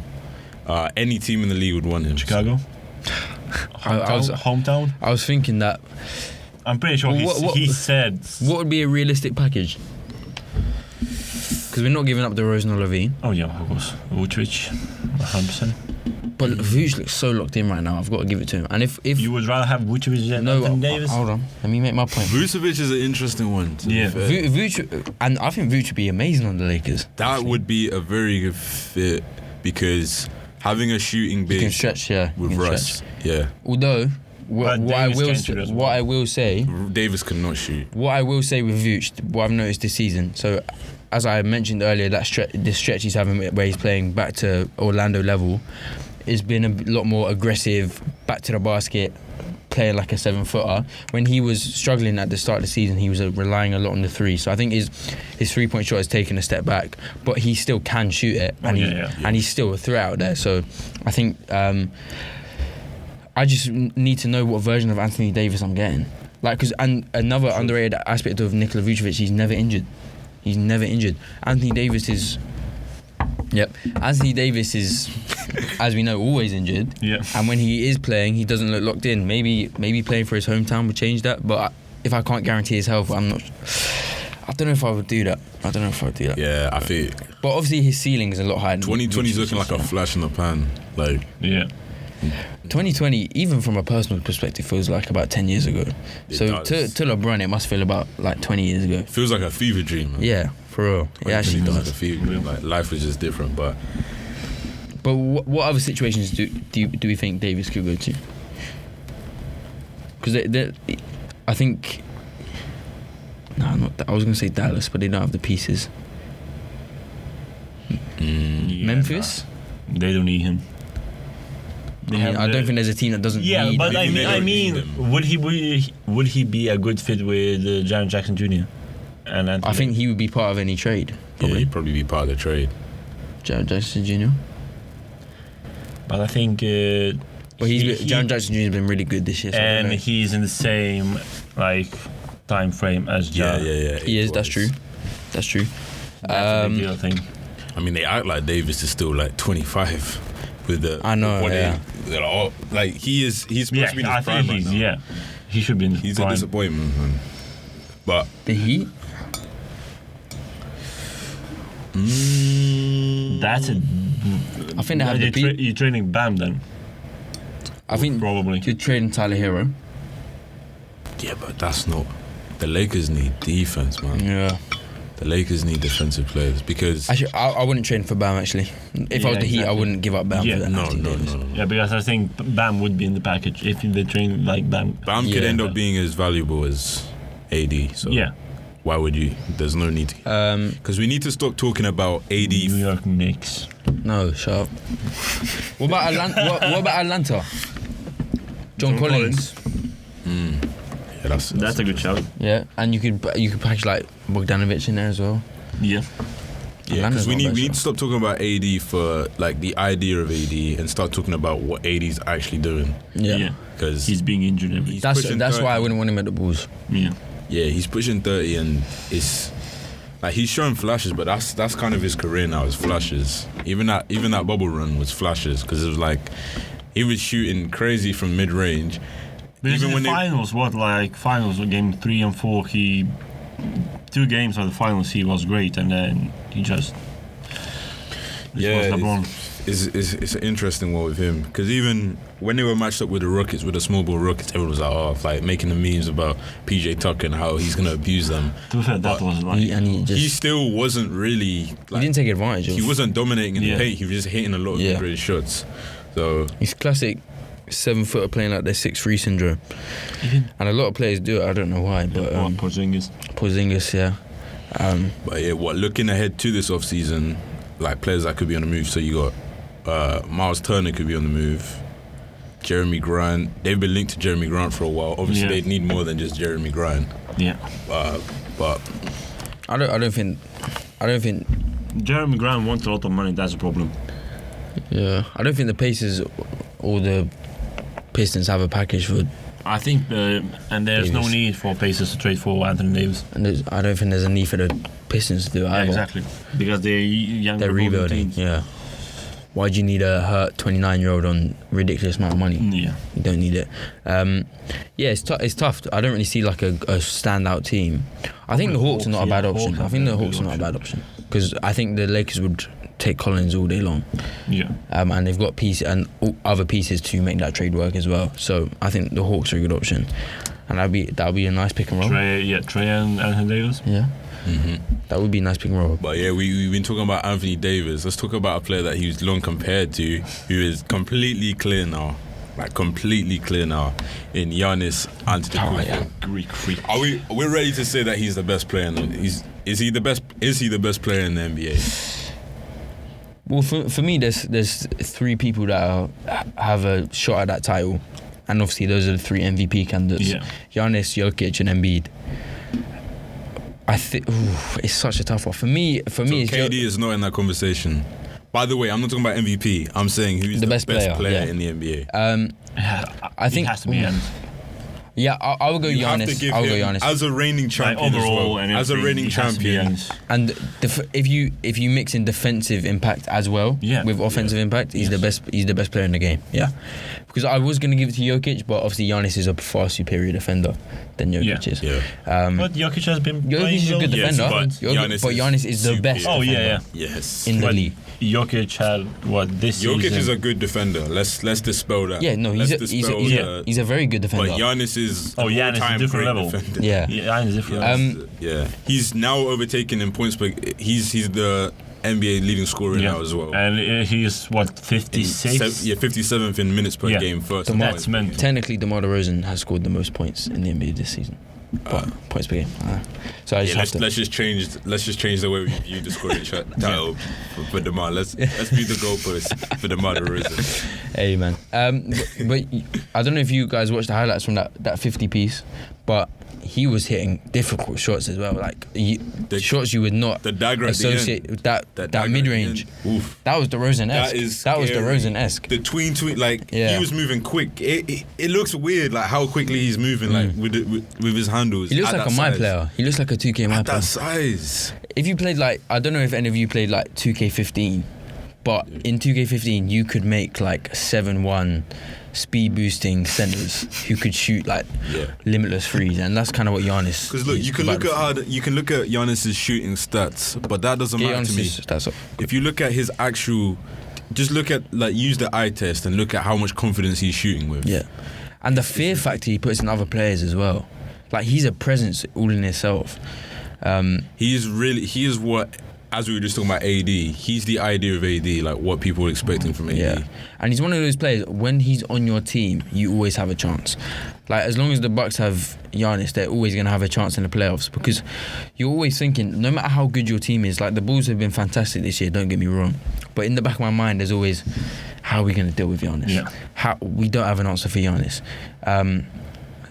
Any team in the league would want him. Chicago. Hometown. I was thinking that. I'm pretty sure he said. What would be a realistic package? Because we're not giving up DeRozan or Levine. Oh yeah, of course. Vucevic, 100%. But Vucevic looks so locked in right now. I've got to give it to him. And if you would rather have Vucevic than Anthony Davis. Hold on, let me make my point. Vucevic is an interesting one. Vucevic, and I think Vucevic would be amazing on the Lakers. That would be a very good fit because having a shooting big with Russ. Yeah. Although what I will say, Davis cannot shoot. What I will say with Vucevic, what I've noticed this season. So, as I mentioned earlier, the stretch he's having where he's playing back to Orlando level, has been a lot more aggressive, back to the basket, playing like a 7-footer. When he was struggling at the start of the season, he was relying a lot on the three. So I think his 3-point shot has taken a step back, but he still can shoot it, and he's still a threat out there. So I think I just need to know what version of Anthony Davis I'm getting. And another underrated aspect of Nikola Vucevic, he's never injured. Anthony Davis is, as we know, always injured. Yeah. And when he is playing, he doesn't look locked in. Maybe playing for his hometown would change that. But if I can't guarantee his health, I don't know if I would do that. Yeah, I think. But obviously his ceiling is a lot higher. 2020 is looking like a flash in the pan. 2020, even from a personal perspective, feels like about 10 years ago. To LeBron, it must feel about 20 years ago. Feels like a fever dream, man. Yeah, for real. It actually does. Like a fever dream. Life was just different, but what other situations do we think Davis could go to? Because I think. No, I was going to say Dallas, but they don't have the pieces. Memphis? Nah. They don't need him. I don't think there's a team that doesn't need him. Yeah, but I mean, would he be a good fit with Jaren Jackson Jr.? And Anthony? I think he would be part of any trade. Yeah, he'd probably be part of the trade. Jaren Jackson Jr. But I think. But Jaren Jackson Jr. has been really good this year. So and he's in the same time frame as Ja. Yeah. He is. That's true. That's a big deal thing. I mean, they act like Davis is still like 25 with the. I know. Yeah. They're all, like he's supposed to be in his prime right now. Yeah, he should be in his He's prime. a disappointment, man. But The Heat. That's a. I think they have the beat. You're training Bam then. I think probably you're trading Tyler Hero. yeah, but that's not. The Lakers need defense, man. Yeah. The Lakers need defensive players because. Actually, I wouldn't trade for Bam. Actually, if I was the Heat, I wouldn't give up Bam Yeah, for that. No. Yeah, because I think Bam would be in the package if they train like Bam. Bam could Yeah. end up being as valuable as AD. So Yeah, why would you? There's no need to. Because we need to stop talking about AD. New York Knicks. No, shut up. What about Atlanta? what about Atlanta? John Collins. Yeah, That's a good shout. Yeah, and you could package like Bogdanovic in there as well. Yeah. Yeah, Atlanta's because we not bad, need to stop talking about AD for like the idea of AD and start talking about what AD's actually doing. Yeah. Because He's being injured every. That's pushing why 30. I wouldn't want him at the Bulls. Yeah. Yeah, he's pushing 30 and it's like he's showing flashes, but that's kind of his career now. Is flashes. Even that bubble run was flashes because it was like he was shooting crazy from mid range. Because Even in when the finals of game 3 and 4, 2 games of the finals he was great, and then he just. This was LeBron. It's an interesting one with him because even when they were matched up with the Rockets, with the small ball Rockets, everyone was like making the memes about PJ Tucker and how he's gonna abuse them. To be fair, that was like. He still wasn't really. He didn't take advantage of. He wasn't dominating in Yeah. the paint. He was just hitting a lot of good shots. So He's classic 7-footer playing like their 6'3" syndrome, and a lot of players do it. I don't know why, but Porzingis, yeah. But yeah, looking ahead to this off season, like players that could be on the move. So you got Miles Turner could be on the move. Jeremy Grant. They've been linked to Jeremy Grant for a while. Obviously, they'd need more than just Jeremy Grant. Yeah. But I don't think. Jeremy Grant wants a lot of money. That's a problem. Yeah, I don't think the Pacers or the Pistons have a package for. I think, and there's no Davis. need for Pacers to trade for Anthony Davis. And I don't think there's a need for the Pistons to do it Yeah, either. exactly. Because they're young. They're rebuilding. teams. Yeah. Why do you need a hurt 29-year-old on ridiculous amount of money? Yeah. You don't need it. Yeah, it's tough. I don't really see like a standout team. I think the Hawks are not a bad option. I think the Hawks are not a bad option because I think the Lakers would take Collins all day long. Yeah. And they've got other pieces to make that trade work as well. So I think the Hawks are a good option, and that'd be a nice pick and roll. Trey and Anthony Davis. Yeah. That would be a nice pick and roll. But yeah, we've been talking about Anthony Davis. Let's talk about a player that he was long compared to, who is completely clear now. Like completely clear now in Giannis Antetokounmpo. Oh, yeah. Greek freak. Are we ready to say that he's the best player? Is he the best player in the NBA? Well, for me, there's 3 people that have a shot at that title, and obviously those are the 3 MVP candidates: Giannis, Jokic, and Embiid. I think it's such a tough one for me. It's KD is not in that conversation. By the way, I'm not talking about MVP. I'm saying who's the best player in the NBA. I think it has to be Giannis. Yeah, I will go You have to Giannis. give I'll go him Giannis. as a reigning champion overall, as well. As a reigning champion. And if you mix in defensive impact as well with offensive impact, he's the best. He's the best player in the game. Yeah, because I was going to give it to Jokic, but obviously Giannis is a far superior defender than Jokic is. Yeah. But Jokic has been. Jokic is a good defender, but Giannis is the best. Oh yeah. Yes. In the league. Jokic had this season. Jokic is a good defender. Let's dispel that. Yeah, no, he's a very good defender. But Giannis is Giannis is a different level. Defender. Yeah, Giannis is different. Yeah, he's now overtaken in points, but he's the NBA leading scorer now as well. And he's what 56? 57th in minutes per game first. That's mental. Technically, Demar Derozan has scored the most points in the NBA this season. Points per game. So I just have to. Let's just change the way we view the scoring title for Demar. Let's view the goalpost for Demar Derozan. Hey man. But I don't know if you guys watched the highlights from that 50 piece, but he was hitting difficult shots as well. Like shots you would not the dagger associate with that mid range. That was DeRozan-esque. That was DeRozan-esque. The tween, like he was moving quick. It looks weird, like how quickly he's moving, like with his handles. He looks like a my player. He looks like a 2K my player. That size. If you played like, I don't know if any of you played like 2K15, but in 2K15 you could make like 7-1 speed boosting centers who could shoot like limitless threes, and that's kind of what Giannis. Because look, you can look at Giannis's shooting stats, but that doesn't matter to me. If you look at his actual, just look at use the eye test and look at how much confidence he's shooting with. Yeah, and the fear factor he puts in other players as well. Like he's a presence all in himself. He is what. As we were just talking about AD, he's the idea of AD, like what people are expecting from AD. Yeah, and he's one of those players, when he's on your team, you always have a chance. Like, as long as the Bucks have Giannis, they're always going to have a chance in the playoffs, because you're always thinking, no matter how good your team is, like the Bulls have been fantastic this year, don't get me wrong, but in the back of my mind, there's always, how are we going to deal with Giannis? Yeah. We don't have an answer for Giannis.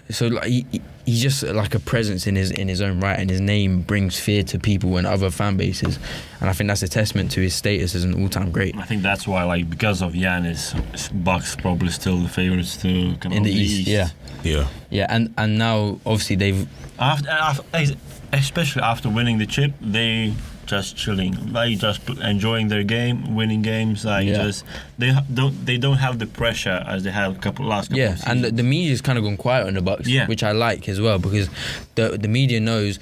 So like he's just like a presence in his own right, and his name brings fear to people and other fan bases, and I think that's a testament to his status as an all-time great. I think that's why, like, because of Giannis, Bucks probably still the favorites to come in the East. Yeah, and now obviously they've especially after winning the chip, they just chilling, like just enjoying their game, winning games, like just they don't have the pressure as they had last couple of seasons. And the media's kind of gone quiet on the Bucks, which I like as well, because the media knows.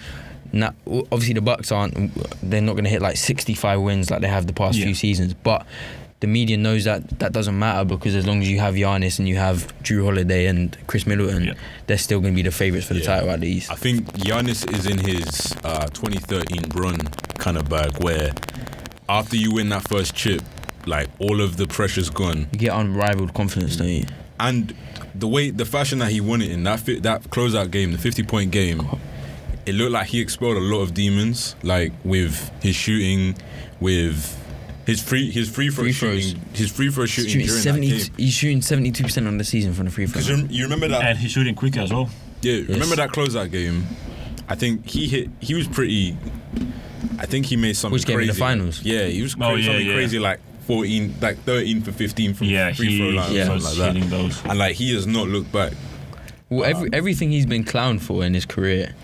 Now, obviously the Bucks they're not going to hit like 65 wins like they have the past few seasons, but the media knows that doesn't matter, because as long as you have Giannis and you have Drew Holiday and Chris Middleton, they're still going to be the favourites for the title at the East. I think Giannis is in his 2013 run kind of bag, where after you win that first chip, like all of the pressure's gone. You get unrivaled confidence, don't you? And the fashion that he won it in, that closeout game, the 50-point game, it looked like he expelled a lot of demons, like with his shooting, with his free throw shooting during that game. He's shooting 72% on the season from the free throw. Because you remember that, and he's shooting quick as well. Yeah, remember that closeout game? I think he was pretty. I think he made something. Which game, crazy. in the finals? Yeah, he was crazy, like 13 for 15 from free throw line, or something like that. Those. And like he has not looked back. Well, everything he's been clowned for in his career,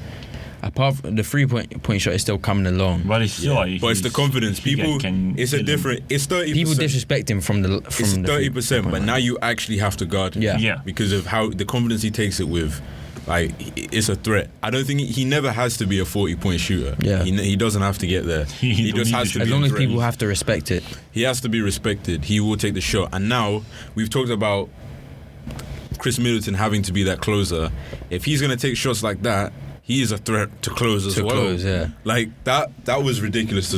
apart from the 3-point shot, is still coming along. But it's still, but it's the confidence. People, it's a different. It's 30%. People disrespect him from the. It's 30%, but now you actually have to guard him. Yeah. Because of how the confidence he takes it with. Like, it's a threat. I don't think he never has to be a 40-point shooter. Yeah. He doesn't have to get there. He just has to be. As long as people have to respect it. He has to be respected. He will take the shot. And now we've talked about Chris Middleton having to be that closer. If he's going to take shots like that, he is a threat to close as well. Like that was ridiculous.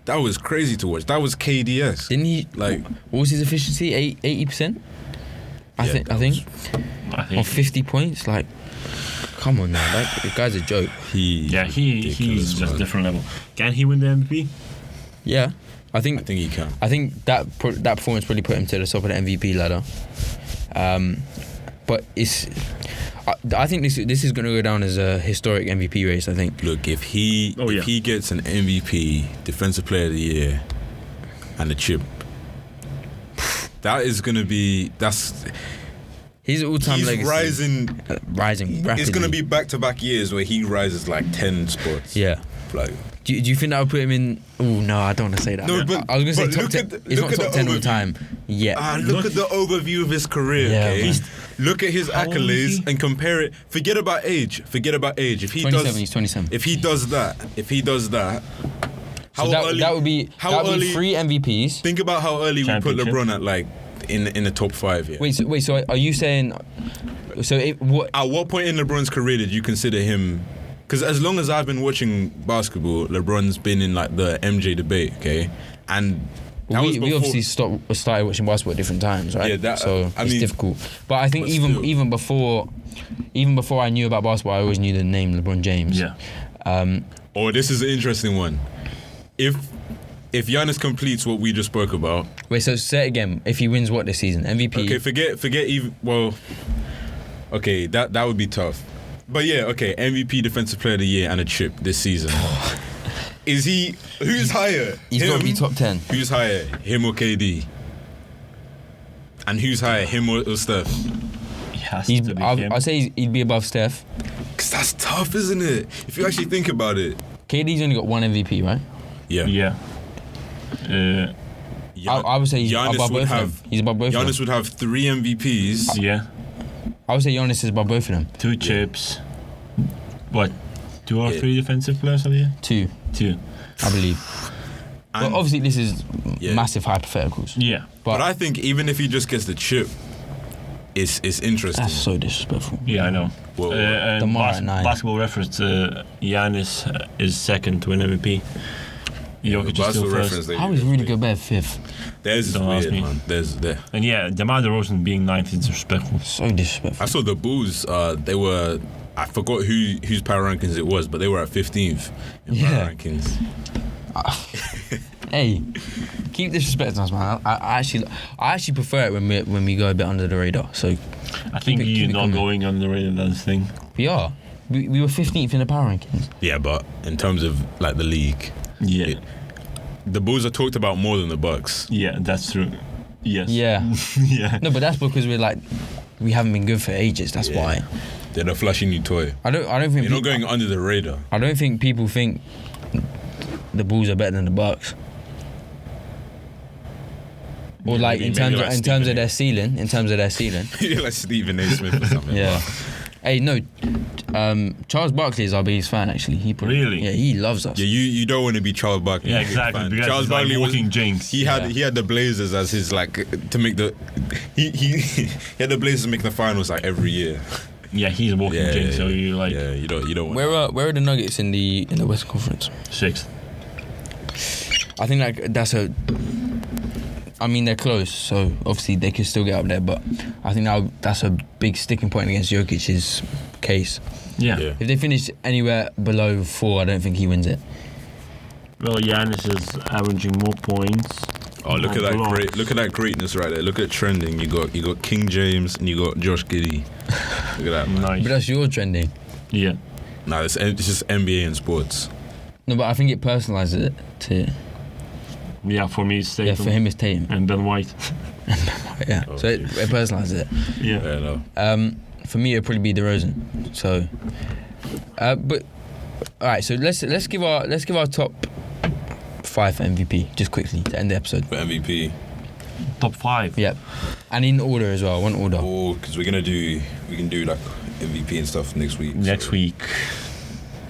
That was crazy to watch. That was KDS. Didn't he? Like, what was his efficiency? 80%. I think. On 50 points, like. Come on now, the guy's a joke. He's just a different level. Can he win the MVP? Yeah, I think he can. I think that performance probably put him to the top of the MVP ladder. But I think this is going to go down as a historic MVP race. I think. Look, if he gets an MVP, Defensive Player of the Year, and a chip, that is going to be His all-time legacy. Rising rapidly. It's going to be back-to-back years where he rises like 10 spots. Yeah. Like, do you think that would put him in? Oh no, I don't want to say that. No, but I was going to say top 10. It's not top 10 all the time. Yeah. Look at the overview of his career. Yeah, okay? Look at his accolades and compare it. Forget about age. If he 27, he's 27. If he does that. That would be 3 MVPs. Think about how early we put LeBron at, like, in the top 5. Yeah. Wait. So are you saying? At what point in LeBron's career did you consider him? Because as long as I've been watching basketball, LeBron's been in like the MJ debate. Okay, and we obviously started watching basketball at different times, right? Yeah, it's difficult. But I think even before I knew about basketball, I always knew the name LeBron James. Yeah. This is an interesting one. If Giannis completes what we just spoke about. Wait, so say it again. If he wins what this season? MVP? Okay, forget even. Well, okay, that would be tough. But yeah, okay. MVP, Defensive Player of the Year, and a chip this season. Is he? Who's higher? He's got to be top 10. Who's higher, him or KD? And who's higher, him or Steph? He has to be him. I'd say he'd be above Steph. Because that's tough, isn't it? If you actually think about it. KD's only got one MVP, right? Yeah. Yeah. I would say he's Giannis above would both have, of them. He's above both of Giannis them. would have 3 MVPs. Yeah. I would say Giannis is above both of them. 2 chips. What? 2 or 3 defensive players of the year? 2, 2. I believe. But obviously this is Yeah. massive hypotheticals. Yeah. But I think even if he just gets the chip, it's interesting. That's so disrespectful. Yeah, I know. Whoa. And Demar at 9. Basketball Reference, Giannis is second to win MVP. Jokic is still first. How is Rudy Gobert 5th? There's Don't ask weird, me. man. There. And yeah, Demar Derozan being 9th is disrespectful. So disrespectful. I saw the Bulls. They were. I forgot whose power rankings it was, but they were at 15th in power rankings. Hey, keep disrespecting us, man. I actually prefer it when we go a bit under the radar. So I think keep you're it not coming. going on the radar, that's the thing. we are. We were 15th in the power rankings. Yeah, but in terms of like the league, Yeah. the Bulls are talked about more than the Bucks. Yeah, that's true. Yes. Yeah. Yeah. No, but that's because we haven't been good for ages. That's Yeah. why. They're the flashy new toy. I don't think You're not going under the radar. I don't think people think the Bulls are better than the Bucks. Or like maybe in terms like of Stephen their ceiling. In terms of their ceiling. You're like Stephen A. Smith or something. Yeah. Hey, no. Charles Barkley is our biggest fan. Actually, Really? Yeah, he loves us. Yeah, you don't want to be Charles Barkley. Yeah, exactly. Fan. Because Charles it's like Barkley was walking jinx. He had the Blazers as his like to make the he had the Blazers make the finals like every year. Yeah, he's a walking jinx, so you like you don't want. Where are the Nuggets in the Western Conference? 6th. I think like that's a. I mean they're close, so obviously they could still get up there. But I think that's a big sticking point against Jokic's case. Yeah. Yeah. If they finish anywhere below 4, I don't think he wins it. Well, Giannis is averaging more points. Oh, look at that greatness right there. Look at trending. You got King James and you got Josh Giddey. Look at that, man. Nice. But that's your trending. Yeah. Nah, it's just NBA and sports. No, but I think it personalises it to. Yeah, for me it's Tatum. Yeah, for him it's Tatum. And Ben White. Yeah, so it personalises it. Yeah. Yeah, no. For me, it'd probably be DeRozan. So, but all right. So let's give our top 5 for MVP just quickly to end the episode. For MVP. Top 5. Yep, and in order as well. One order. Oh, because we can do like MVP and stuff next week. Next week.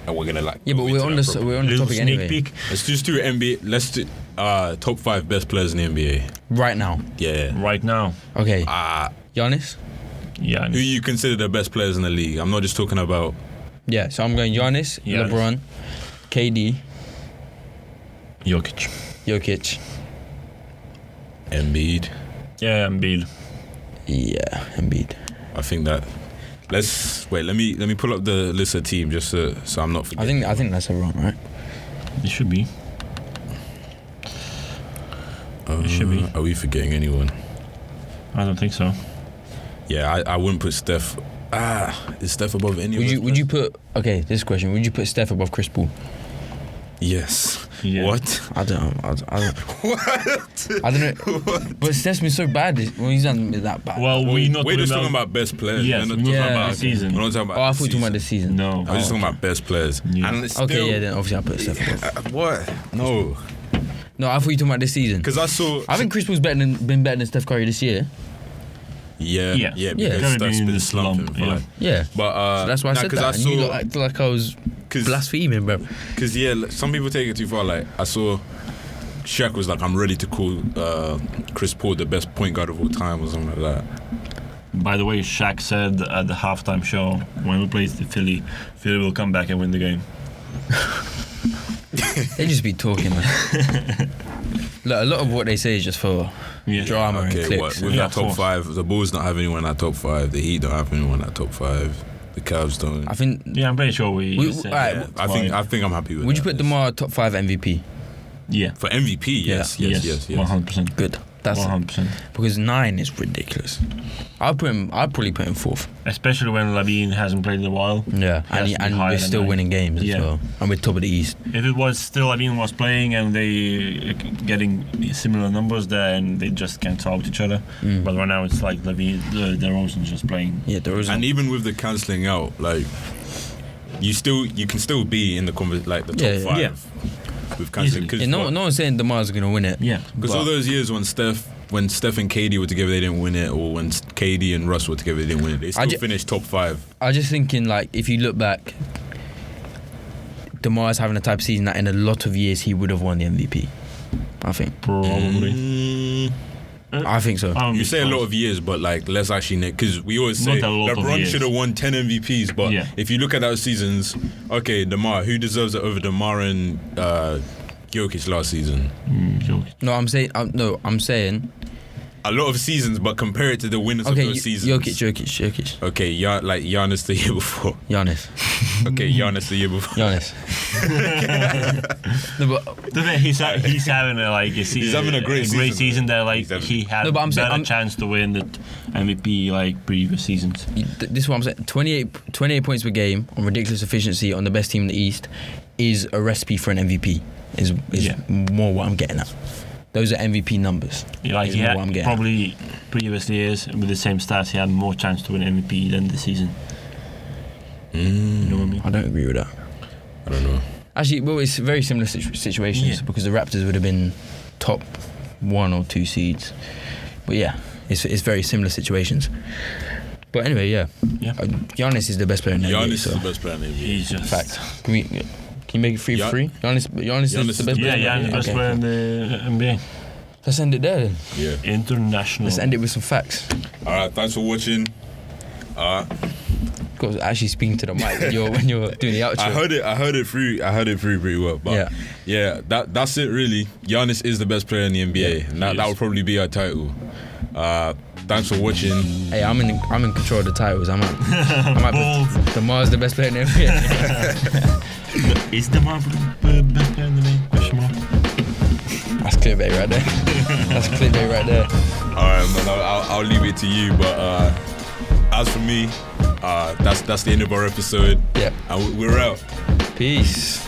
And we're gonna like. Yeah, but we're on the Little topic sneak anyway. peek. Let's just do NBA. Let's do top 5 best players in the NBA. Right now. Yeah. Right now. Okay. Giannis. Yeah. Who you consider the best players in the league? I'm not just talking about. Yeah. So I'm going Giannis, LeBron, KD, Jokic. Embiid. Yeah, Embiid. Yeah, Embiid. I think that. Let's wait. Let me pull up the list of team just so I'm not forgetting. I think that's everyone, right? It should be. It should be. Are we forgetting anyone? I don't think so. Yeah, I wouldn't put Steph. Is Steph above any of us? Would you put this question? Would you put Steph above Chris Paul? Yes. Yeah. What? I don't know. What? I don't know. What? But Steph's been so bad. Well, he's not been that bad. Well, we're just talking about best players. Yes, We're not we're talking talking about about season. We're not talking about. I thought you were talking about this season. No. I was just talking about best players. Yeah. And it's Okay, still, yeah, then obviously I'll put Steph above. What? No. No, I thought you were talking about this season. Because I saw. I think Chris Paul's been better than Steph Curry this year. Yeah. Yeah. Because Curry Steph's being in been the slumping. slump, For yeah. like, Yeah. but So that's why I said that. I And saw. you lot acted like I was blaspheming, bro. Because some people take it too far. Like I saw, Shaq was like, "I'm ready to call Chris Paul the best point guard of all time" or something like that. By the way, Shaq said at the halftime show when we played the Philly will come back and win the game. They just be talking, man. Look, a lot of what they say is just for drama and clicks. With Yeah, that top of course. 5, the Bulls don't have anyone in that top 5. The Heat don't have anyone in that top 5. The Cavs don't. I think. Yeah, I'm pretty sure we said alright, that. I think I'm happy with Would that. you put DeMar top 5 MVP? Yeah. For MVP? Yes. 100%. Good. That's 100%. because 9 is ridiculous. I'd probably put him 4th. Especially when Lavine hasn't played in a while. Yeah, and we're still winning games as well, and we're top of the East. If it was still Lavine was playing and they getting similar numbers, then they just cancel out each other. But right now it's like Lavine, DeRozan's just playing. Yeah, DeRozan. And even with the cancelling out, like you can still be in the the top 5. Yeah. With cancelling, no one's saying DeMar's gonna win it. Yeah, because all those years when Steph and KD were together, they didn't win it, or when KD and Russ were together, they didn't win it. They still finished top 5. I was just thinking, like, if you look back, DeMar's having a type of season that in a lot of years he would have won the MVP. I think. Probably. I think so. You say a lot of years, but like let's actually, because we always say LeBron should have won 10 MVPs, but if you look at those seasons, okay, DeMar, who deserves it over DeMar and Jokic last season? Jokic. No, I'm saying a lot of seasons, but compare it to the winners of those seasons. Jokic. Okay, like Giannis the year before. Giannis. Okay, Giannis the year before. Giannis. No, but he's having he's having a great season that he had a better chance to win the MVP like previous seasons. This is what I'm saying. 28 points per game on ridiculous efficiency on the best team in the East is a recipe for an MVP. Is more what I'm getting at. Those are MVP numbers. Yeah, like he had probably previous years with the same stats, he had more chance to win MVP than this season. You know what I mean? I don't agree with that. I don't know. Actually, well, it's very similar situations because the Raptors would have been top 1 or 2 seeds. But yeah, it's very similar situations. But anyway, Giannis is the best player in the NBA. Giannis is the best player in the NBA. He's just fact. Can you make it free for free? Giannis is the best player. Yeah, Giannis is the best player in the NBA. Let's end it there then. Yeah. International. Let's end it with some facts. Alright, thanks for watching. Got actually speaking to the mic when you're doing the outro. I heard it through pretty well. But that's it really. Giannis is the best player in the NBA. And that would probably be our title. Thanks for watching. Hey, I'm in control of the titles. I might be DeMar's the best player in the NBA. Is DeMar the best player in the NBA? Question mark. That's clickbait right there. That's clickbait right there. Alright, man, I'll leave it to you. But as for me, that's the end of our episode. Yeah. And we're out. Peace.